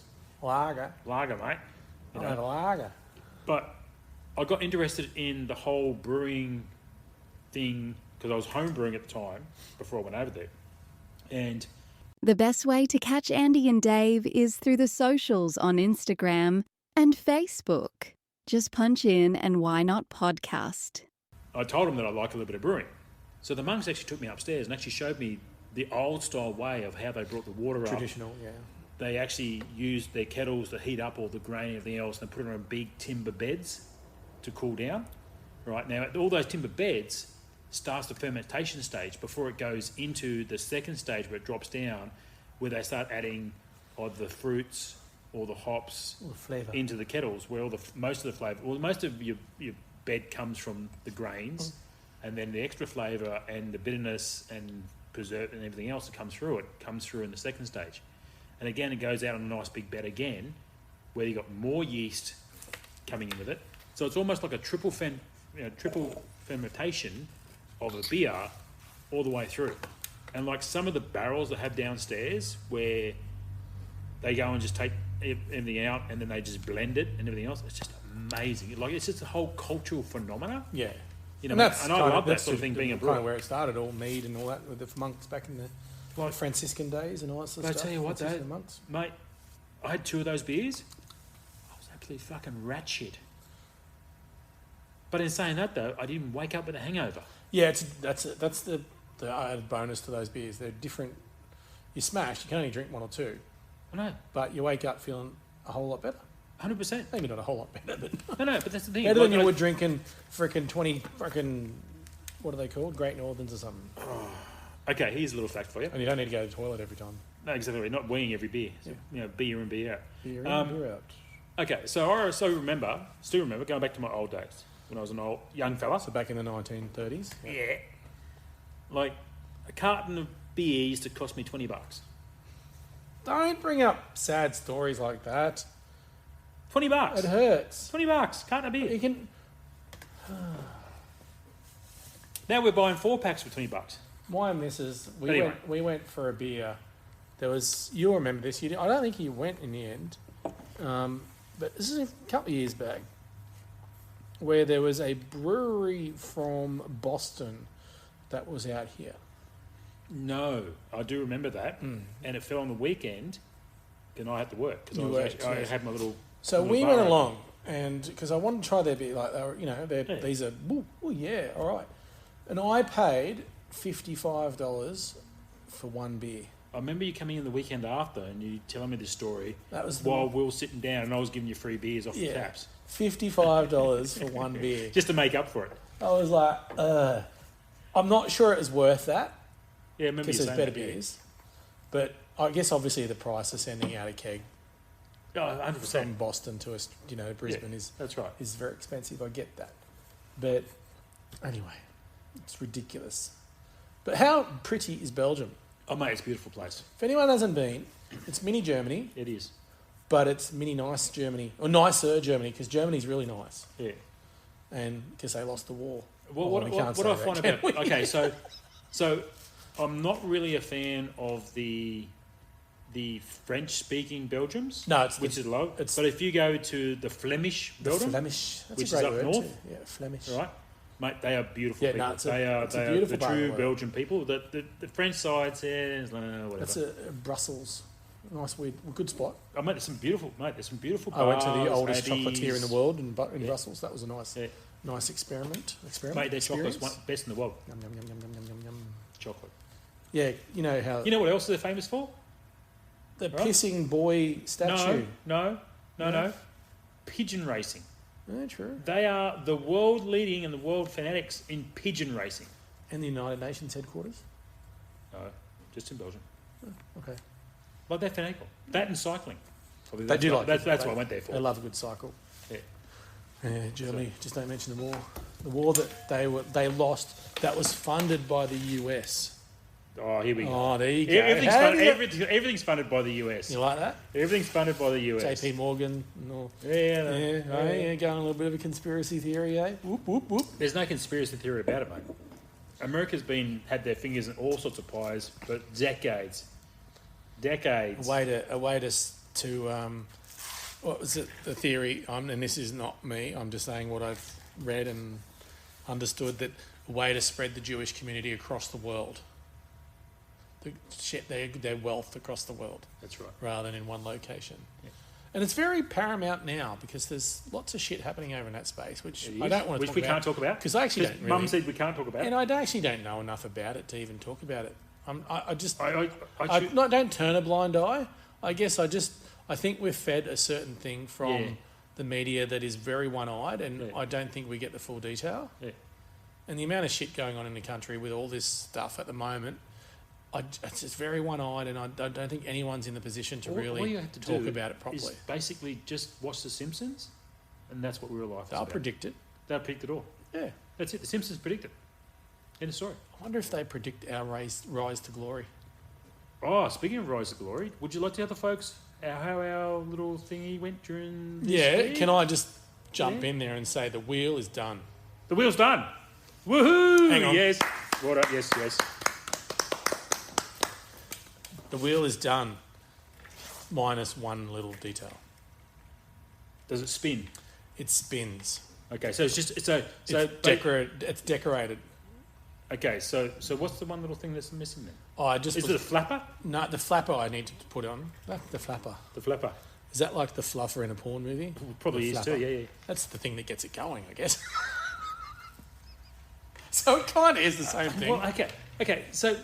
Lager. mate. You I know? had a lager. But I got interested in the whole brewing thing because I was home brewing at the time before I went over there. And The best way to catch Andy and Dave is through the socials on Instagram and Facebook. Just punch in and Why Not Podcast. I told them that I like a little bit of brewing. So the monks actually took me upstairs and actually showed me the old style way of how they brought the water up. Traditional, yeah. They actually used their kettles to heat up all the grain and everything else and put it on big timber beds to cool down. Right now, all those timber beds starts the fermentation stage before it goes into the second stage where it drops down, where they start adding either the fruits or the hops Ooh, flavour. into the kettles, where most of the flavour, well, most of your bed comes from the grains, and then the extra flavour and the bitterness and preserve and everything else that comes through in the second stage. And again, it goes out on a nice big bed again, where you got more yeast coming in with it. So it's almost like a triple fermentation of a beer all the way through. And like some of the barrels they have downstairs, where they go and just take everything out and then they just blend it and everything else, it's just amazing. Like, it's just a whole cultural phenomena. Yeah. You know, And that's and I kind love of, that that's sort of thing being a kind brewer. of where it started, all mead and all that with the monks back in the like Franciscan days and all that sort But I of stuff. tell you what, Franciscan though, monks. mate, I had 2 of those beers. I was absolutely fucking rat shit. But in saying that, though, I didn't wake up with a hangover. Yeah, that's the added bonus to those beers. They're different. You smash, you can only drink 1 or 2, I know, but you wake up feeling a whole lot better. 100%. Maybe not a whole lot better, but No, but that's the thing. better than Like, you would drinking frickin' 20 frickin' what are they called? Great Northerns or something. Okay, here's a little fact for you. And you don't need to go to the toilet every time. No, exactly. Not weeing every beer. So, Yeah. you know, beer in, beer out. Beer in, beer out. Okay, so I still remember, going back to my old days when I was an old young fella. So back in the 1930s. Yeah. Like, a carton of beer used to cost me $20. Don't bring up sad stories like that. $20. It hurts. $20, carton of beer. You can. Now we're buying 4 packs for $20. My missus, Anyway. we went for a beer. There was, you'll remember this. I don't think you went in the end, but this is a couple of years back, where there was a brewery from Boston that was out here. No, I do remember that, and it fell on the weekend. Then I had to work because You worked, I yes. had my little. So little we bar went open. along, and because I wanted to try their beer, like they were, Yeah. these are, oh yeah, all right, and I paid $55 for 1 beer. I remember you coming in the weekend after and you telling me this story That was the while we were sitting down, and I was giving you free beers off the taps $55 for 1 beer. just to make up for it. I was like, I'm not sure it was worth that Yeah, I remember you because saying there's better that, yeah. beers, but I guess obviously the price of sending out a keg Oh, 100%. from Boston to us, Brisbane That's right. is very expensive. I get that, but anyway, it's ridiculous. But how pretty is Belgium? Oh, mate, it's a beautiful place. If anyone hasn't been, it's mini Germany, It is. but it's mini nice Germany, or nicer Germany, because Germany's really nice, Yeah. and because they lost the war. Well, Well, we can't what say I that, find can about we? okay, so I'm not really a fan of the the French-speaking Belgiums. No, it's which is low. it's- But if you go to the Flemish Belgium, Flemish. That's which a is great up word north. too. Yeah, Flemish. right, mate, they are beautiful Yeah, people. no, it's a they are beautiful the part of true the world. Belgian people. The French side says whatever. That's a Brussels. Nice, weird, good spot. Oh, mate, there's some beautiful bars. I went to the oldest Abbeys. chocolatier in the world in Yeah. Brussels. That was a nice, Yeah. nice experiment. Mate, their chocolate's experience. best in the world. Yum, yum, yum, yum, yum, yum, yum. Chocolate. Yeah, you know how You know what else they're famous for? the right? pissing boy statue. No. No? Pigeon racing. Yeah, true. They are the world leading and the world fanatics in pigeon racing. And the United Nations headquarters. No, just in Belgium. Okay. But they're fanatical. That and cycling. Probably They that's do what- like That's, it. that's They- what I went there for. They love a good cycle. Yeah. Yeah, Germany. Just don't mention the war. The war that they lost. That was funded by the US. Oh, here we go. Oh, there you go. Everything's, How funded, do you- everything's funded by the US. You like that? Everything's funded by the US. JP Morgan. And all. Yeah, Yeah, going a little bit of a conspiracy theory, eh? Whoop, whoop, whoop. There's no conspiracy theory about it, mate. America's had their fingers in all sorts of pies for decades. A way to what was it? The theory, and this is not me. I'm just saying what I've read and understood, that a way to spread the Jewish community across the world, their wealth across the world, That's right. rather than in one location. Yeah. And it's very paramount now because there's lots of shit happening over in that space, which It I is, don't want to which talk we about. can't talk about. Because I actually don't Mum really. said we can't talk about. And I actually don't know enough about it to even talk about it. I just I don't turn a blind eye. I guess I think we're fed a certain thing from Yeah. the media that is very one-eyed, and Yeah. I don't think we get the full detail. Yeah. And the amount of shit going on in the country with all this stuff at the moment, it's just very one-eyed, and I don't think anyone's in the position to all really you have to talk do about it is properly. basically just watch The Simpsons, and that's what real life is They'll about. predict it. They'll predict it all. Yeah. That's it. The Simpsons predict it. End of story. I wonder if they predict our rise to glory. Oh, speaking of Rise to Glory, would you like to tell the folks how our little thingy went during this Yeah, week? can I just jump Yeah. in there and say the wheel is done? The wheel's done. Woohoo! Hang on. Yes. What up? Yes, yes. The wheel is done, minus one little detail. Does it spin? It spins. Okay, so it's just It's decorated. Okay, so what's the one little thing that's missing then? Oh, I just Is it the flapper? no, the flapper I need to put on. The flapper. The flapper. Is that like the fluffer in a porn movie? Probably The is flapper. too. Yeah, yeah. That's the thing that gets it going, I guess. So it kind of is the same thing. Well, okay. So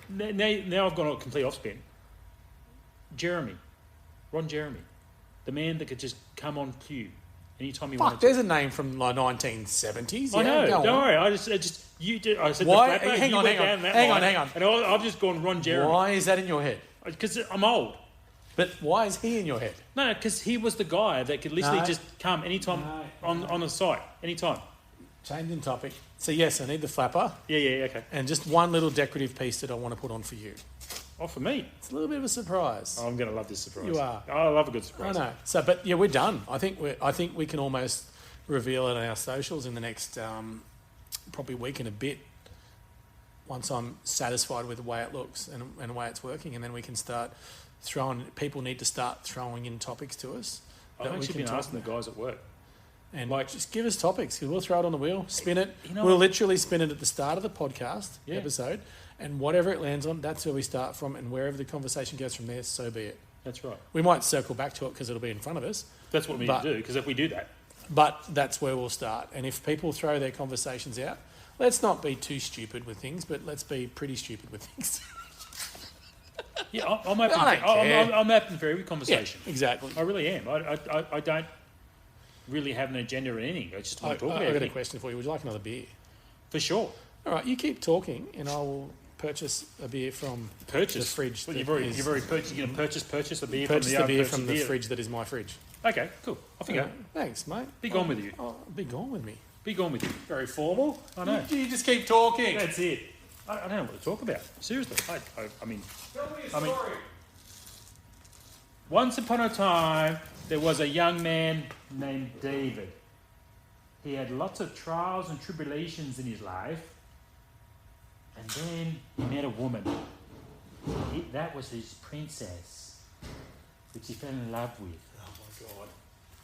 now I've gone on a complete off spin. Ron Jeremy, the man that could just come on cue anytime he Fuck, wanted to. there's a name from the 1970s. I know. go Don't on. worry. I just you did. I said Why- the flapper. hang you on, went hang on, down that hang on, line, hang on. And I've just gone Ron Jeremy Why is that in your head? because I'm old. But why is he in your head? No, because he was the guy that could literally No. just come anytime on the site, anytime. Changing topic. So yes, I need the flapper Yeah, okay. and just one little decorative piece that I want to put on for you. Oh, for me. It's a little bit of a surprise. Oh, I'm going to love this surprise. You are. I love a good I surprise. know. So, but yeah, we're done. I think we can almost reveal it on our socials in the next probably week and a bit. Once I'm satisfied with the way it looks and the way it's working, and then we can start throwing. People need to start throwing in topics to us I've that we actually can been talk asking the guys at work. and like- just give us topics. We'll throw it on the wheel, spin it. You know We'll what? literally spin it at the start of the podcast Yeah. episode, and whatever it lands on, that's where we start from, and wherever the conversation goes from there, so be it. That's right. We might circle back to it because it'll be in front of us. That's what we But- need to do, because if we do that, But that's where we'll start. And if people throw their conversations out, let's not be too stupid with things, but let's be pretty stupid with things. yeah, I'm open. I don't care. I'm open for every conversation. exactly. I really am. I don't really have an agenda or anything. I just want to talk about I've got a everything. question for you. Would you like another beer? For sure. All right, you keep talking, and I will purchase a beer from Purchase. the fridge. Well, that you've already is- purchased. You're going to purchase a beer purchase from the the beer unpurchased from the beer. fridge that is my fridge. Okay, cool. Off you go. Thanks, mate. Be gone with you. Oh, be gone with me. Be gone with you. Very formal. I know. You just keep talking. That's it. I don't know what to talk about. Seriously. I mean, Tell me a I mean- story. once upon a time, there was a young man named David. He had lots of trials and tribulations in his life. And then he met a woman. That was his princess, which he fell in love with. Oh my God.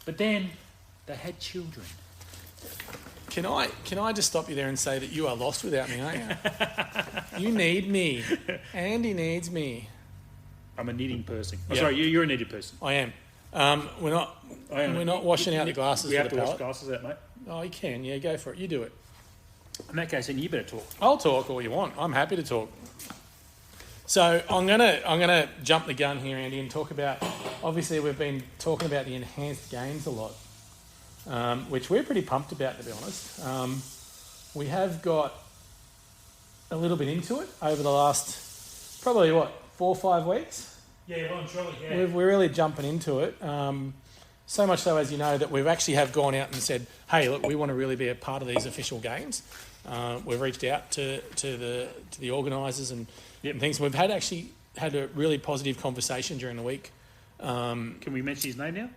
But then they had children. Can I just stop you there and say that you are lost without me, aren't you? You need me. Andy needs me. I'm a knitting person. Oh, Yeah. sorry, you're a knitting person. I am. We're not. I am. We're not washing out the glasses We for have the to wash palette. glasses out, mate. Oh, you can. Yeah, go for it. You do it. In that case, then you better talk. I'll talk all you want. I'm happy to talk. So I'm gonna jump the gun here, Andy, and talk about. Obviously, we've been talking about the enhanced games a lot, which we're pretty pumped about, to be honest. We have got a little bit into it over the last probably 4 or 5 weeks. Yeah, well, surely, yeah. We're really jumping into it. So much so, as you know, that we've actually have gone out and said, "Hey, look, we want to really be a part of these official games." We've reached out to the organisers and things. We've had a really positive conversation during the week. Can we mention his name now?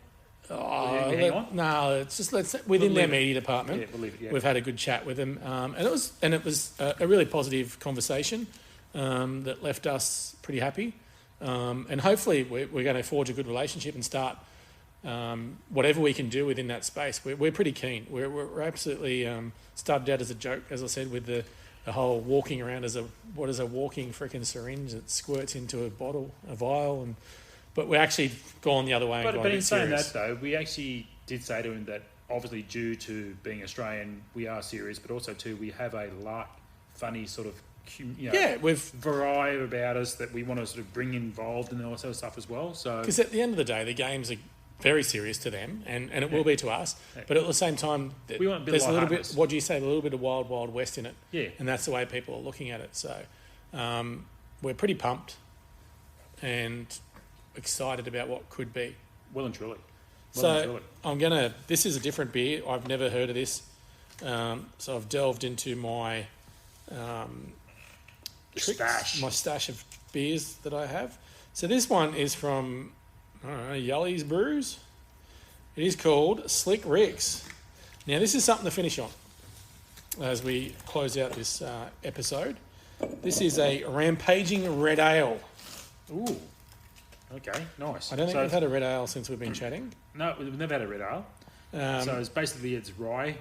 Hang on. No, it's just within their media department. Yeah, we'll leave it, yeah. We've had a good chat with them, and it was a really positive conversation that left us pretty happy. And hopefully we're going to forge a good relationship and start whatever we can do within that space. We're pretty keen. We're absolutely started out as a joke, as I said, with the whole walking around as a walking freaking syringe that squirts into a vial, but we're actually gone the other way. But in saying that, though, we actually did say to him that obviously due to being Australian, we are serious, but also too we have a funny sort of we've variety about us that we want to sort of bring involved in all sort of stuff as well. So because at the end of the day, the games are very serious to them, and it will be to us. But at the same time, we want a bit there's of a little bit. lightheartedness. What do you say? A little bit of wild, wild west in it. Yeah. And that's the way people are looking at it. So we're pretty pumped and excited about what could be. well and truly. This is a different beer. I've never heard of this. So I've delved into my Stash. my stash of beers that I have. So this one is from Yully's Brews. It is called Slick Ricks. Now this is something to finish on as we close out this episode. This is a rampaging red ale. Ooh. Okay, nice. I don't think we've had a red ale since we've been chatting. No, we've never had a red ale. So it's rye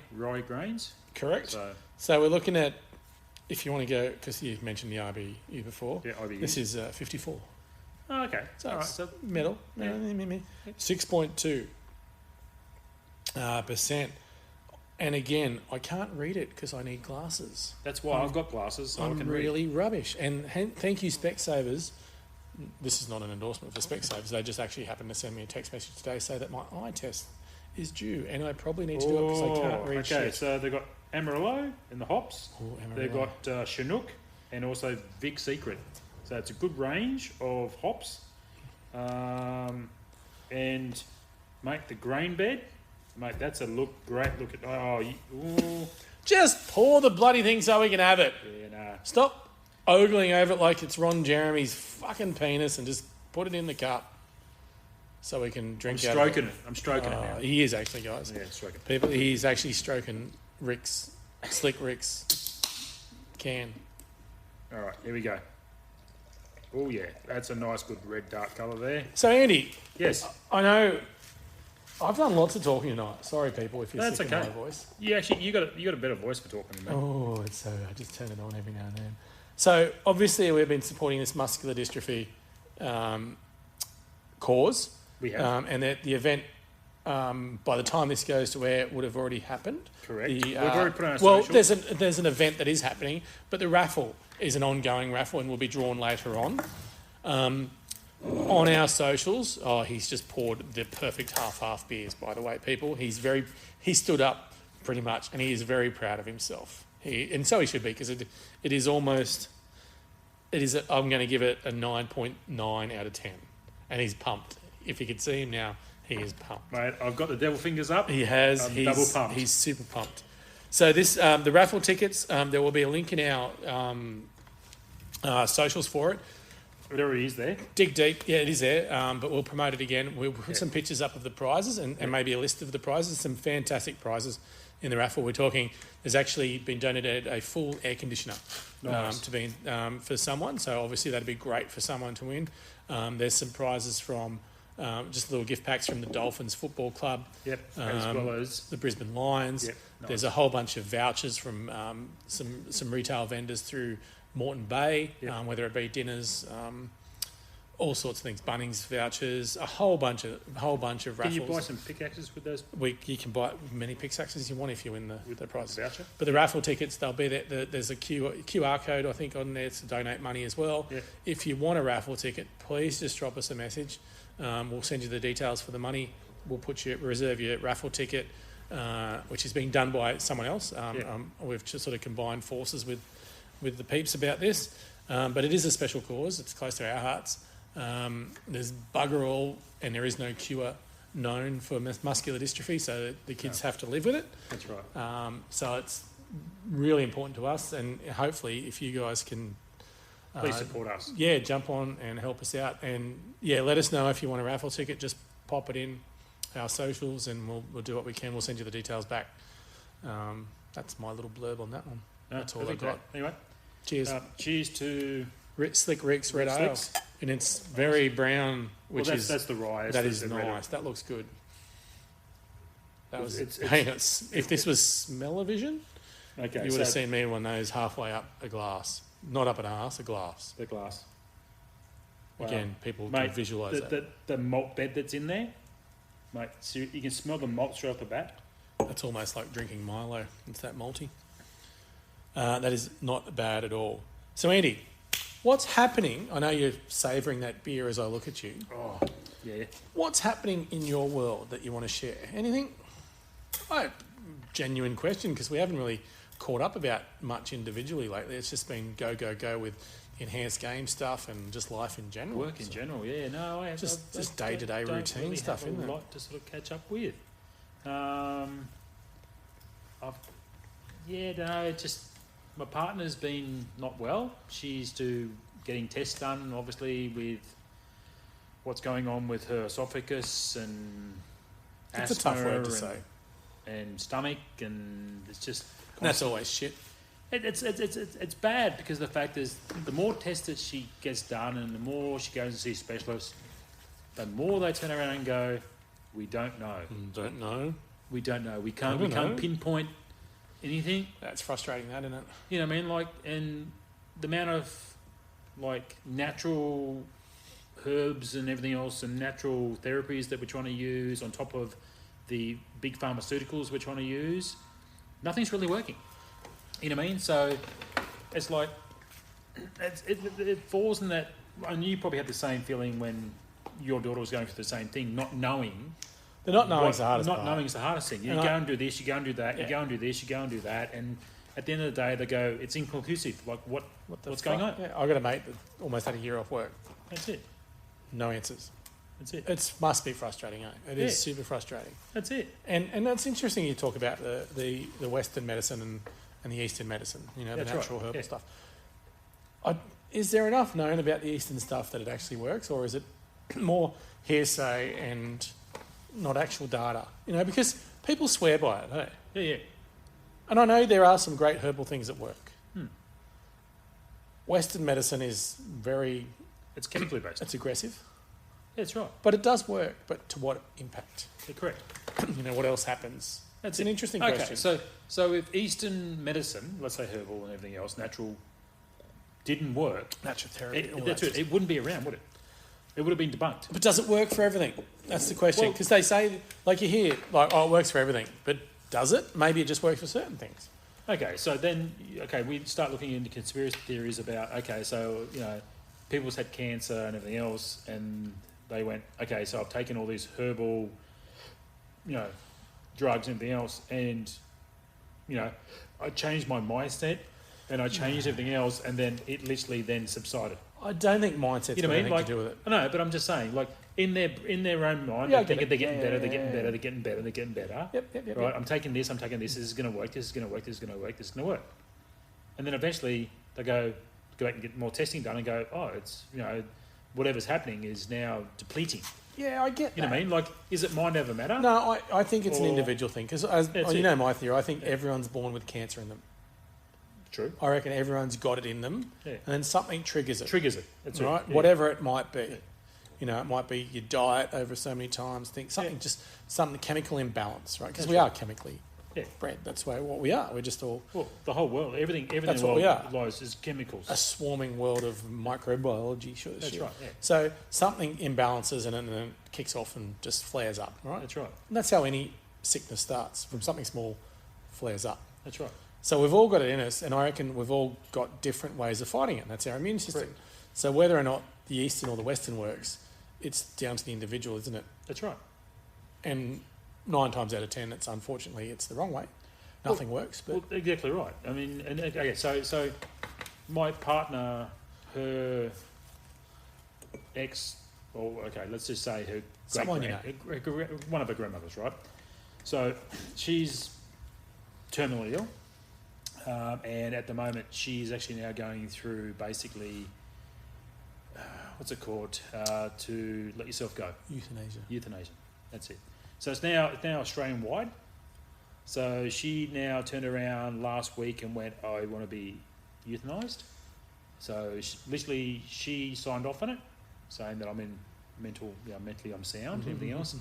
grains. Correct. So we're looking at, if you want to go, because you mentioned the IBU before. Yeah, IBU. This is 54. Oh, okay. So All right. it's metal. 6.2 percent. And again, I can't read it because I need glasses. That's why I've got glasses, so I I'm can really rubbish. And thank you, Specsavers. This is not an endorsement for Specsavers. They just actually happened to send me a text message today say that my eye test is due, and I probably need to do it because I can't read Okay, shit. so they've got Amarillo in the hops. Oh, Amarillo. They've got Chinook and also Vic Secret. So it's a good range of hops. And, mate, the grain bed, mate, that's a great look at. Just pour the bloody thing so we can have it. Yeah, nah. Stop ogling over it like it's Ron Jeremy's fucking penis and just put it in the cup so we can drink out of it. I'm stroking it now. He is actually, guys. Yeah, stroking. People, he's actually stroking Slick Rick's can. All right, here we go. Oh, yeah, that's a nice, good red dark colour there. So, Andy, Yes. I know I've done lots of talking tonight. Sorry, people, if you're That's sick okay. of my voice. You actually, you got a better voice for talking, mate. Oh, it's so I just turn it on every now and then. So, obviously, we've been supporting this muscular dystrophy cause. We have. And that the event, by the time this goes to air, would have already happened. Correct. We've already put on our socials. there's an event that is happening, but the raffle is an ongoing raffle and will be drawn later on. On our socials, he's just poured the perfect half I'm going to give it a 9.9 out of 10. And he's pumped. If you could see him now, he is pumped. Mate, I've got the devil fingers up. He has. I'm double pumped. He's super pumped. So this, the raffle tickets, there will be a link in our socials for it. It already is there. Dig deep. Yeah, it is there. But we'll promote it again. We'll put some pictures up of the prizes and maybe a list of the prizes. Some fantastic prizes. in the raffle. We're talking, there's actually been donated a full air conditioner Nice. to be for someone. So obviously that'd be great for someone to win. There's some prizes from just little gift packs from the Dolphins Football Club, Yep. As well as the Brisbane Lions. Yep, nice. There's a whole bunch of vouchers from some retail vendors through Moreton Bay, Yep. whether it be dinners, all sorts of things, Bunnings vouchers, a whole bunch of Can raffles. you buy some pickaxes with those You can buy many pickaxes you want if you win the prize. voucher? But the raffle tickets, they'll be there. There's a QR code, I think, on there to donate money as well. Yeah. If you want a raffle ticket, please just drop us a message. We'll send you the details for the money. We'll reserve your raffle ticket, which is being done by someone else. We've just sort of combined forces with the peeps about this. But it is a special cause. It's close to our hearts. There's bugger all, and there is no cure known for muscular dystrophy, so the kids have to live with it. That's right. So it's really important to us, and hopefully, if you guys can, Please support us. yeah, jump on and help us out, and yeah, let us know if you want a raffle ticket. Just pop it in our socials, and we'll do what we can. We'll send you the details back. That's my little blurb on that one. That's all I perfect, got. mate. Anyway, Cheers. cheers to. Slick Rick's Red Ale, Slicks. and it's very brown, which Well, is that's the rye. that That's is the red. nice. That looks good. That was It's- hey, if this was smell-o-vision, Okay, you would have so seen me one of those halfway up a glass, not up an arse, a glass. the glass. Wow. Again, people Mate, can visualise that. the malt bed that's in there, mate. So you can smell the malt straight off the bat. That's almost like drinking Milo. It's that malty. That is not bad at all. So Andy, what's happening? I know you're savouring that beer as I look at you. Oh, yeah. What's happening in your world that you want to share? Anything? Genuine question, because we haven't really caught up about much individually lately. It's just been go with enhanced game stuff and just life in general. Work in So general, yeah. No, I Just I day-to-day don't routine really stuff, have a isn't it? lot to sort of catch up with. Just my partner's been not well. She's getting tests done, obviously, with what's going on with her esophagus and It's a asthma tough word to and, say. and stomach, and it's just That's always shit. It's bad because the fact is, the more tests that she gets done and the more she goes to see specialists, the more they turn around and go, we don't know. Don't know. We don't know. We I can't don't know. pinpoint anything. That's frustrating, that, isn't it? You know what I mean? Like, and the amount of like natural herbs and everything else and natural therapies that we're trying to use on top of the big pharmaceuticals we're trying to use, nothing's really working. You know what I mean? So it's like it falls in that, and you probably had the same feeling when your daughter was going through the same thing, not knowing. The not knowing's the hardest Not part. knowing is the hardest thing. You And go I- and do this, you go and do that, Yeah. you go and do this, you go and do that, and at the end of the day, they go, it's inconclusive. Like what's going on? Yeah, I got a mate that almost had a year off work. That's it. No answers. That's it. It must be frustrating, eh? It is Yeah. super frustrating. That's it. And that's interesting you talk about the Western medicine and the Eastern medicine, you know, That's the right, natural herbal yeah. stuff. Is there enough known about the Eastern stuff that it actually works, or is it more hearsay and not actual data? You know, because people swear by it, hey? Yeah, yeah. And I know there are some great herbal things that work. Hmm. Western medicine is It's chemically based. it's aggressive, Yeah, that's right. but it does work. But to what impact? You're correct. You know, what else happens? That's It's an it. interesting Okay, question. so if Eastern medicine, let's say herbal and everything else, natural, didn't work, Naturotherapy. all that's that it. It wouldn't be around, would it? It would have been debunked. But does it work for everything? That's the question. Well- Because they say, like you hear, like, oh, it works for everything. But does it? Maybe it just works for certain things. Okay, so then, we start looking into conspiracy theories about, so, people's had cancer and everything else, and they went, okay, so I've taken all these herbal, drugs and everything else, and, I changed my mindset, and I changed everything else, and then it literally then subsided. I don't think mindset's You know got what I mean? anything Like, to do with it. I know, but I'm just saying, like, in their own mind, Yeah, I they're thinking get they're it. getting Yeah, better, yeah, they're getting yeah, better, yeah. they're getting better, they're getting better. Yep. Right, I'm taking this, this is going to work, this is going to work, this is going to work, this is going to work. And then eventually they go back and get more testing done and go, oh, it's, whatever's happening is now depleting. Yeah, I get You know that. what I mean? Like, is it mind over matter? No, I think it's an Or- individual thing because, That's you it. know my theory, I think everyone's born with cancer in them. True. I reckon everyone's got it in them, Yeah. and then something triggers it. Triggers it. That's right? right. Yeah. Whatever it might be. Yeah. You know, it might be your diet over so many times, something just something chemical imbalance, right? Because That's we right. are chemically Yeah. bred. That's what we are. We're just all Well, the whole world, everything That's in the what we world are. lies is chemicals. a swarming world of microbiology. Sure, That's right. Yeah. So something imbalances and then it kicks off and just flares up, right? That's right. And that's how any sickness starts, from something small, flares up. That's right. So we've all got it in us, and I reckon we've all got different ways of fighting it. And that's our immune system. Correct. So whether or not the Eastern or the Western works, it's down to the individual, isn't it? That's right. And 9 times out of 10, it's the wrong way. Nothing works. But Well, exactly right. I mean, and okay, so my partner, her ex, or okay, let's just say her Someone you know. one of her grandmothers, right? So she's terminally ill, and at the moment she's actually now going through basically what's it called, to let yourself go. Euthanasia. That's it. So it's now Australian wide. So she now turned around last week and went, I want to be euthanised. So literally she signed off on it, saying that I'm in mentally I'm sound and everything else.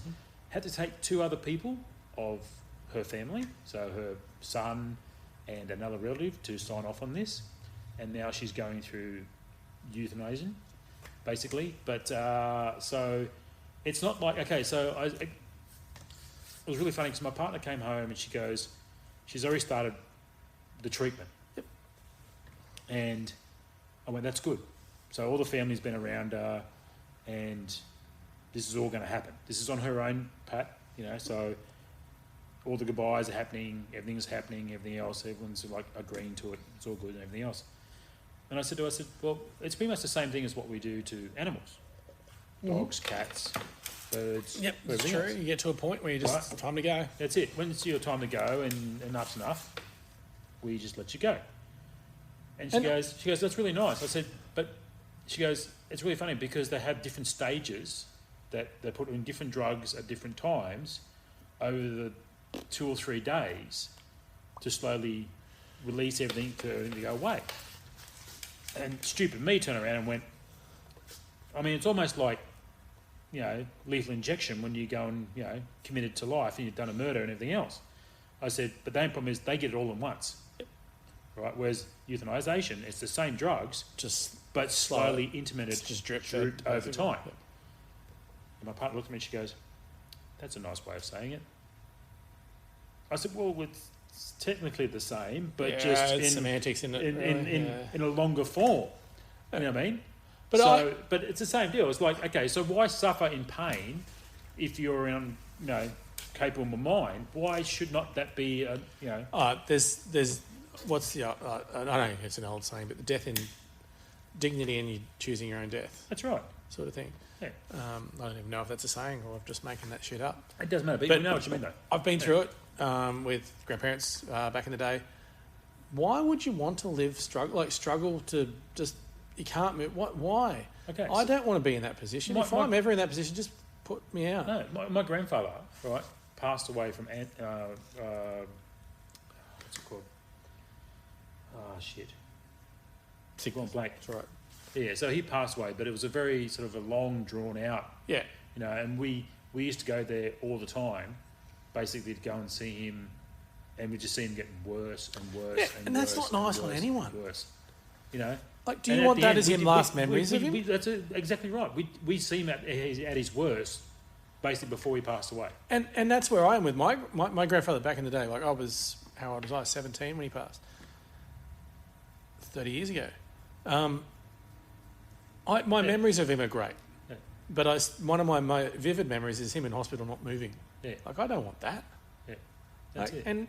Had to take 2 other people of her family, so her son and another relative, to sign off on this. And now she's going through euthanasia, basically. But so it's not like, okay, so it was really funny because my partner came home and she goes, she's already started the treatment. Yep. And I went, that's good. So all the family's been around her and this is all going to happen. This is on her own, Pat, so all the goodbyes are happening, everything's happening, everything else, everyone's like agreeing to it, it's all good and everything else. And I said to her, well, it's pretty much the same thing as what we do to animals. Dogs, cats, birds. Yep, that's everything true. else. You get to a point where you just, Right. it's time to go. That's it. When it's your time to go and enough's enough, we just let you go. And she goes, that's really nice. I said, but she goes, it's really funny because they have different stages that they put in different drugs at different times over the 2 or 3 days to slowly release everything to go away. And stupid me turned around and went, I mean, it's almost like, lethal injection when you go and, committed to life and you've done a murder and everything else. I said, but the only problem is they get it all in once. Right? Whereas euthanization, it's the same drugs, but slowly intermitted, It's just dripped over basically. time. Yep. And my partner looked at me and she goes, that's a nice way of saying it. I said, well, it's technically the same, but Yeah, just it's in semantics in it. really, yeah. in a longer form. You know what I mean? But But it's the same deal. It's like, okay, so why suffer in pain if you're in, capable of mind? Why should not that be, There's what's the I don't know if it's an old saying, but the death in dignity and you choosing your own death That's right. sort of thing. Yeah. I don't even know if that's a saying or I'm just making that shit up. It doesn't matter, but But- you know what you mean, though. I've been through it with grandparents back in the day. Why would you want to struggle to just, you can't move? What? Why? Okay. I don't want to be in that position. If I'm ever in that position, just put me out. No, my grandfather, right, passed away from, what's it called? Shit. Gone blank. That's right. Yeah, so he passed away, but it was a very sort of a long, drawn out, Yeah. and we used to go there all the time, basically to go and see him, and we just see him getting worse and worse Yeah, and and that's worse not nice and on worse anyone. and worse, Like, do And you at want the that end, as we- him we- last we- memories we- of him? we- that's exactly right. We see him at his worst, basically before he passed away. And that's where I am with my grandfather back in the day. Like, how old was I? 17 when he passed. 30 years ago. My memories of him are great. Yeah. But one of my vivid memories is him in hospital not moving. Yeah, Like, I don't want that. yeah, that's Like, it.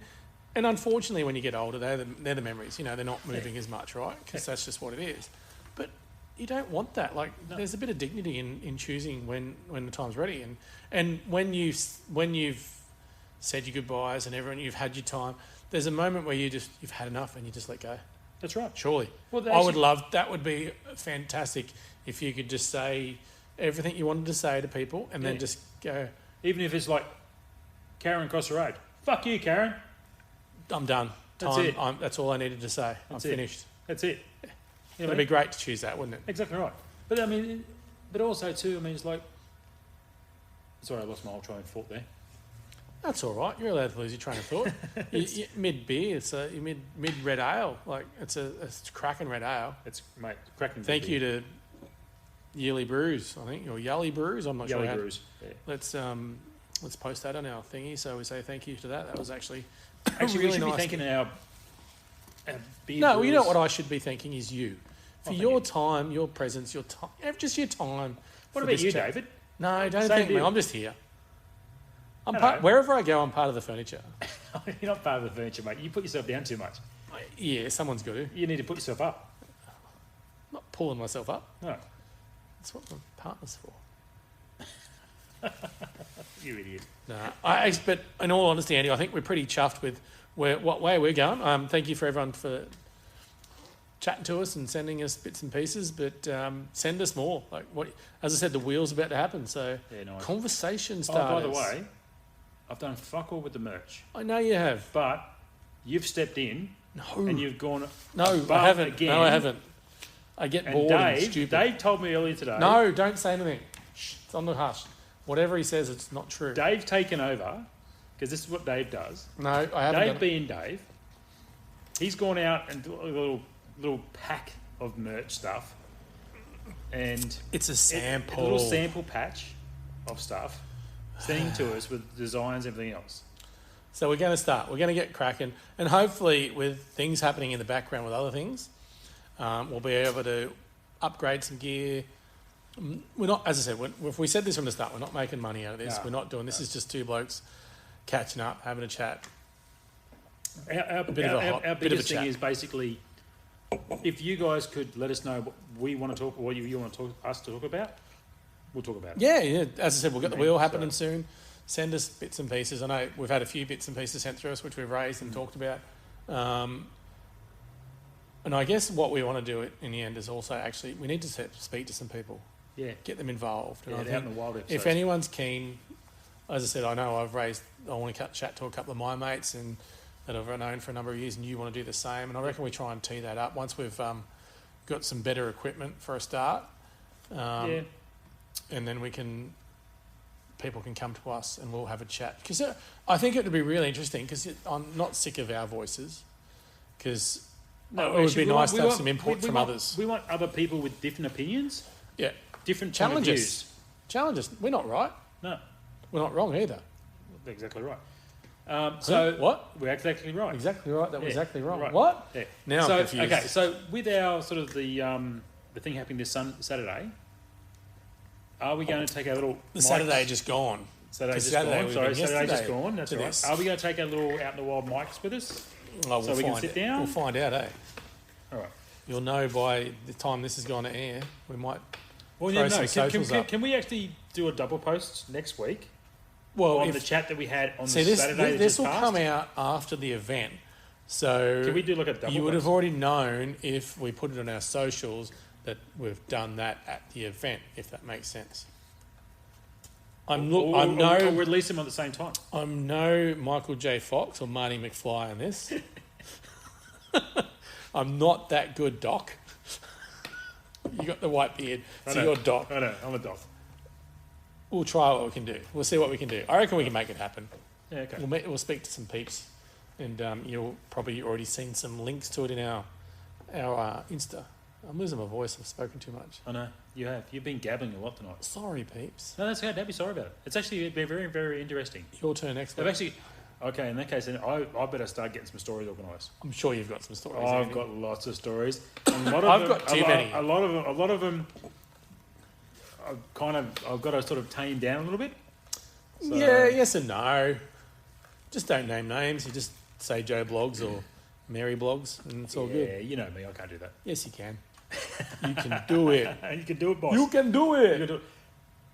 And unfortunately, when you get older, they're the memories. They're not moving as much, right? Because that's just what it is. But you don't want that. Like, No. there's a bit of dignity in choosing when the time's ready, and when you've said your goodbyes and you've had your time. There's a moment where you've had enough and you just let go. That's right. Surely, Well, I would love that. Would be fantastic if you could just say everything you wanted to say to people, and then Yeah. just go, Even if it's like Karen cross the road. Fuck you, Karen. I'm done. That's Time. it. That's all I needed to say. That's I'm it. finished. That's it. You know It'd what I be mean? great to choose that, wouldn't it? Exactly right. But I mean, but also too, I mean, it's like. Sorry, I lost my whole train of thought there. That's all right. You're allowed to lose your train of thought. Mid beer, it's a mid red ale. Like it's cracking red ale. It's mate, cracking. Thank you to Yearly Brews, I think, or Yally Brews. I'm not Yellow sure. Brews. Yeah. Let's post that on our thingy. So we say thank you to that. That was actually Actually, really we should nice. be thanking our beer No, brewers. you know what I should be thanking is you for thank your you. time, your presence, your time, just your time. What for about this you, chat. David? No, don't Same thank me. deal. I'm just here. I'm Hello. wherever I go, I'm part of the furniture. You're not part of the furniture, mate. You put yourself down too much. Yeah, someone's got to. You need to put yourself up. I'm not pulling myself up. No, That's what my partner's for. you idiot. No, but in all honesty, Andy, I think we're pretty chuffed with what way we're going. Thank you for everyone for chatting to us and sending us bits and pieces, but send us more. Like what, as I said, the wheel's about to happen. So Yeah, nice. conversation Oh, starters. by the way, I've done fuck all with the merch, I know you have. but you've stepped in No, and you've gone no, above I haven't. again. No, I haven't. I get And bored and Dave, stupid. Dave told me earlier today. No, don't say anything. Shh, it's on the hush. Whatever he says, it's not true. Dave's taken over because this is what Dave does. No, I haven't. Dave done it. being Dave, he's gone out and do a little pack of merch stuff, and It's a a sample. little sample patch of stuff, sending to us with designs and everything else. So we're going to start. We're going to get cracking, and hopefully, with things happening in the background with other things, we'll be able to upgrade some gear. We're not, as I said, if we said this from the start, we're not making money out of this. No, We're not doing this. Is just two blokes catching up, having a chat. Our bit of a hot- our bit of a biggest thing chat. is basically, if you guys could let us know what we want to talk, what you want to talk us to talk about, we'll talk about it. Yeah. As I said, we've got the Okay, wheel so- happening soon. Send us bits and pieces. I know we've had a few bits and pieces sent through us, which we've raised and talked about. And I guess what we want to do in the end is also actually we need to speak to some people, Yeah, get them involved. And yeah, I out think in the wild episodes. if anyone's keen, as I said, I know I want to chat to a couple of my mates and that I've known for a number of years, and you want to do the same. And I reckon we try and tee that up once we've got some better equipment for a start. Yeah. And then people can come to us and we'll have a chat. Because I think it would be really interesting because I'm not sick of our voices because it would actually, be we nice want- to have we some want- input we from want- others. We want other people with different opinions, Yeah. different Challenge point of us. views. Challenge us. We're not right. No, We're not wrong either. exactly right. So What? we're exactly right. Exactly right. That was Yeah, exactly wrong. right. What? Yeah. Now so I'm confused. okay, so with our sort of the thing happening this Saturday, are we going to take our little The mics- Saturday just gone. Saturday Because just Saturday gone. would've Sorry, been Saturday just yesterday gone. That's to right. this. Are we going to take our little out in the wild mics with us? Oh, we'll So we can find sit it. down? We'll find out, eh? All right. You'll know by the time this has gone to air. We might. Well, Throw yeah, some no. socials up. Can we actually do a double post next week Well, on if, the chat that we had on see the this, Saturday? this will that just come passed? out after the event. So Can we do like a double? you would have post? already known if we put it on our socials that we've done that at the event, if that makes sense. I'm Or no release them at the same time. I'm no Michael J. Fox or Marty McFly on this. I'm not that good, Doc. You got the white beard, I so know. you're Doc. I know. I'm a doc. We'll try what we can do. We'll see what we can do. I reckon we can make it happen. Yeah. Okay. We'll speak to some peeps, and you'll probably already seen some links to it in our Insta. I'm losing my voice. I've spoken too much. I know. You have. You've been gabbling a lot tonight. Sorry, peeps. No, that's okay. Don't be sorry about it. It's actually been very, very interesting. Your turn next They've week. actually. Okay, in that case, then I better start getting some stories organised. I'm sure you've got some stories. I've Andy. got lots of stories. And a lot of I've them, got too many. A lot of them. I've got to sort of tame down a little bit. So- Yeah, yes and no. Just don't name names. You just say Joe Blogs or Mary Blogs, and it's all good. Yeah, you know me. I can't do that. Yes, you can. You can do it. You can do it, boss. You can do You can it. do it.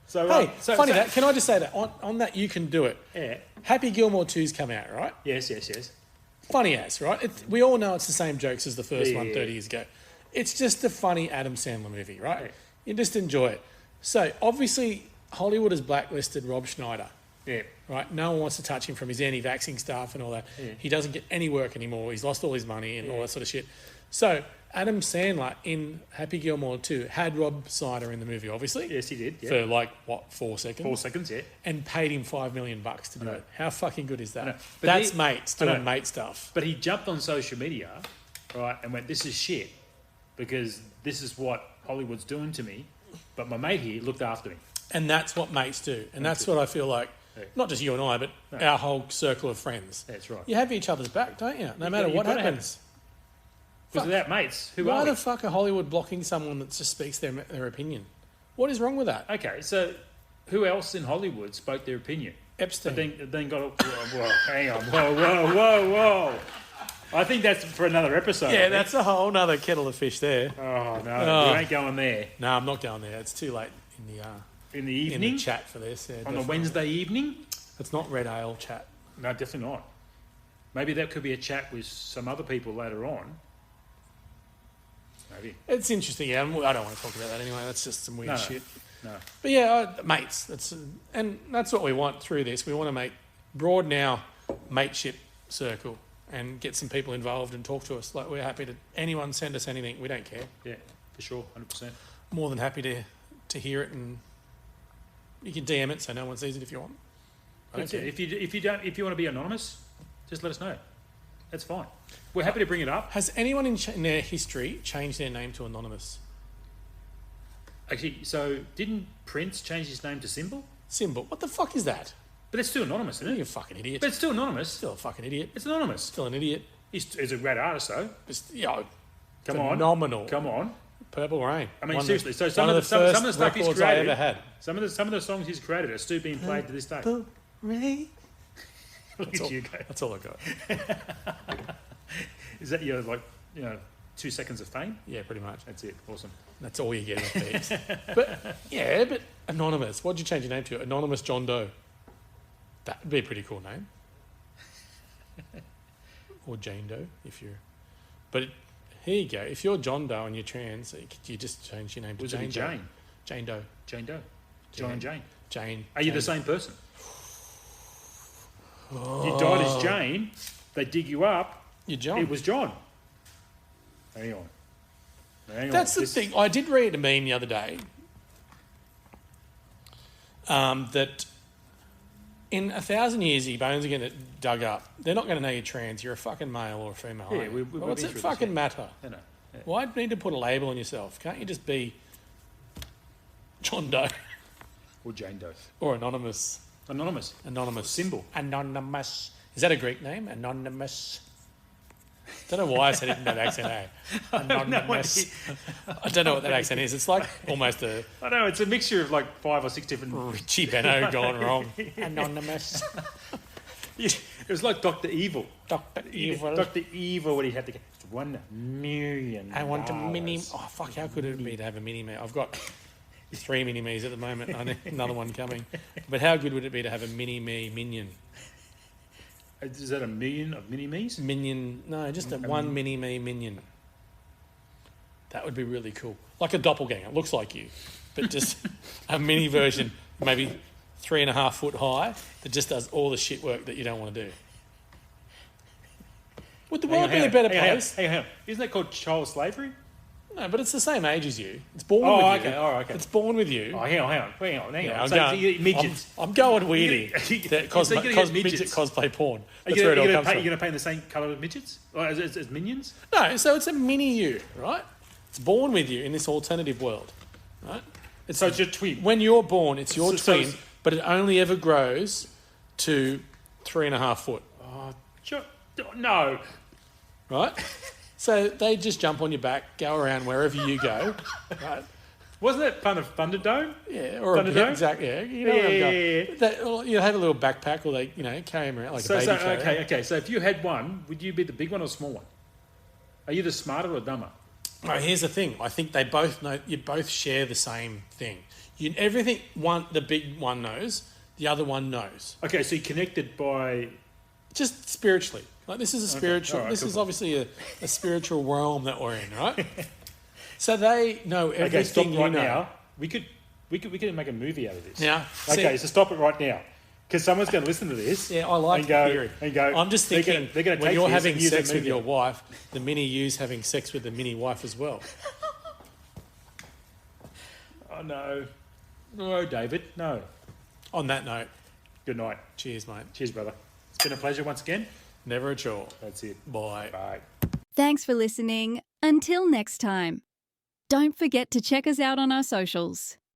So, Hey, so, funny so- that. Can I just say that on that you can do it. Yeah. Happy Gilmore 2's come out, right? Yes. Funny ass, right? We all know it's the same jokes as the first one Yeah. 30 years ago. It's just a funny Adam Sandler movie, right? Yeah. You just enjoy it. So obviously Hollywood has blacklisted Rob Schneider. Yeah. Right, no one wants to touch him from his anti-vaxxing stuff and all that. Yeah. He doesn't get any work anymore. He's lost all his money and all that sort of shit. So Adam Sandler in Happy Gilmore 2 had Rob Schneider in the movie, obviously. Yes, he did. Yeah. For like, 4 seconds? 4 seconds, yeah. And paid him $5 million to do know. it. How fucking good is I know. that? But That's he- mates I know. doing mate stuff. But he jumped on social media, right, and went, "This is shit, because this is what Hollywood's doing to me." But my mate here looked after me. And that's what mates do. And that's what I feel like, Yeah. not just you and I, but our whole circle of friends. That's right. You have each other's back, don't you? No matter you've what gotta have happens. Because without mates, who Why are we? the fuck are Hollywood blocking someone that just speaks their opinion? What is wrong with that? Okay, so who else in Hollywood spoke their opinion? Epstein. But then got whoa, hang on, whoa. I think that's for another episode. I Yeah, think. that's a whole nother kettle of fish there. Oh no, Oh. we ain't going there. No, I'm not going there. It's too late In the in evening, the chat for this. Yeah, on definitely. a Wednesday evening. It's not red ale chat. No, definitely not. Maybe that could be a chat with some other people later on. Maybe. It's interesting. Yeah, I don't want to talk about that anyway. That's just some weird No. shit. No. But yeah, mates. That's what we want through this. We want to broaden our mateship circle and get some people involved and talk to us. Like, we're happy to anyone send us anything. We don't care. Yeah, for sure, 100%. More than happy to hear it, and you can DM it so no one sees it if you want. I don't That's it. care. If you want to be anonymous, just let us know. That's fine. We're happy to bring it up. Has anyone in their history changed their name to anonymous? Actually, so didn't Prince change his name to Symbol? Symbol. What the fuck is that? But it's still anonymous, isn't You're it? a fucking idiot. But it's still anonymous. Still a fucking idiot. It's anonymous. Still an idiot. He's a great artist, though. Just, Come on. phenomenal. Come on. Purple Rain. I mean, One seriously. So one some of the first stuff he's records I created, ever had. some of the songs he's created are still being played to this day. Purple Rain. Look at you go. That's all I got. Is that your 2 seconds of fame? Yeah, pretty much. That's it. Awesome. That's all you get with these. but anonymous. What'd you change your name to? Anonymous John Doe. That'd be a pretty cool name. Or Jane Doe, if you're. But here you go. If you're John Doe and you're trans, you just change your name to Was it Jane Doe. Jane? Jane Doe. Jane Doe. John and Jane. Jane. Are you the same person? You died as Jane. They dig you up. You're John. It was John. Hang on. That's the thing. I did read a meme the other day that in 1,000 years, your bones are going to dug up. They're not going to know you're trans. You're a fucking male or a female. Yeah, aren't you? we've What's been it through this, fucking yeah. matter? I know. Yeah. Why do you need to put a label on yourself? Can't you just be John Doe Or Jane Doe. or anonymous? Anonymous. Anonymous. Symbol. Anonymous. Is that a Greek name? Anonymous. Don't know why I said it in that accent, eh? Anonymous. I don't know what that accent is. It's like almost a I know, it's a mixture of 5 or 6 different... Richie Benno gone wrong. Anonymous. It was like Dr. Evil. Dr. Evil. Dr. Evil, when he had to get $1 million. I want a mini. Oh, fuck, how good would it be to have a mini me? I've got 3 mini me's at the moment. I need another one coming. But how good would it be to have a mini me minion? Is that $1 million of mini-me's? Minion. No, just a one mini me minion. That would be really cool. Like a doppelganger. Looks like you. But just a mini version, maybe 3.5 foot high, that just does all the shit work that you don't want to do. Would the world be a better place? Hang on. Isn't that called child slavery? No, but it's the same age as you. It's born Oh, with okay. you. All right, okay. It's born with you. Oh, hang on. Yeah, I'm So going, you get midgets. I'm going weirdy. That So you're gonna get midget midgets. cosplay porn. Are That's you where it all going comes from. to paint the same colour as midgets? Or as minions? No, so it's a mini you, right? It's born with you in this alternative world, right? So it's your twin. When you're born, it's your So- twin, but it only ever grows to 3.5 foot, Oh, no. right? So they just jump on your back, go around wherever you go, right? Wasn't that fun of Thunderdome? Yeah, or Thunderdome? exactly. Yeah, you know where I'm going. You have a little backpack, or they, carry them around like a baby carrier. Okay. So if you had one, would you be the big one or the small one? Are you the smarter or dumber? No, here's the thing. I think they both know. You both share the same thing. Everything the big one knows, the other one knows. Okay, so you're connected by... Just spiritually. Like, this is a spiritual. Alright, this cool. is obviously a spiritual realm that we're in, right? So they know Okay, stop everything right you know. now. We could We could make a movie out of this. Yeah. Okay, See- so stop it right now, because someone's going to listen to this. Yeah, I like and go, theory. and go. I'm just they're thinking gonna when take you're this having and use it sex in a with your movie. wife, the mini you's having sex with the mini wife as well. Oh no, no, David, no. On that note, Good night. cheers, mate. Cheers, brother. It's been a pleasure once again. Never a chore. That's it. Bye. Bye. Thanks for listening. Until next time. Don't forget to check us out on our socials.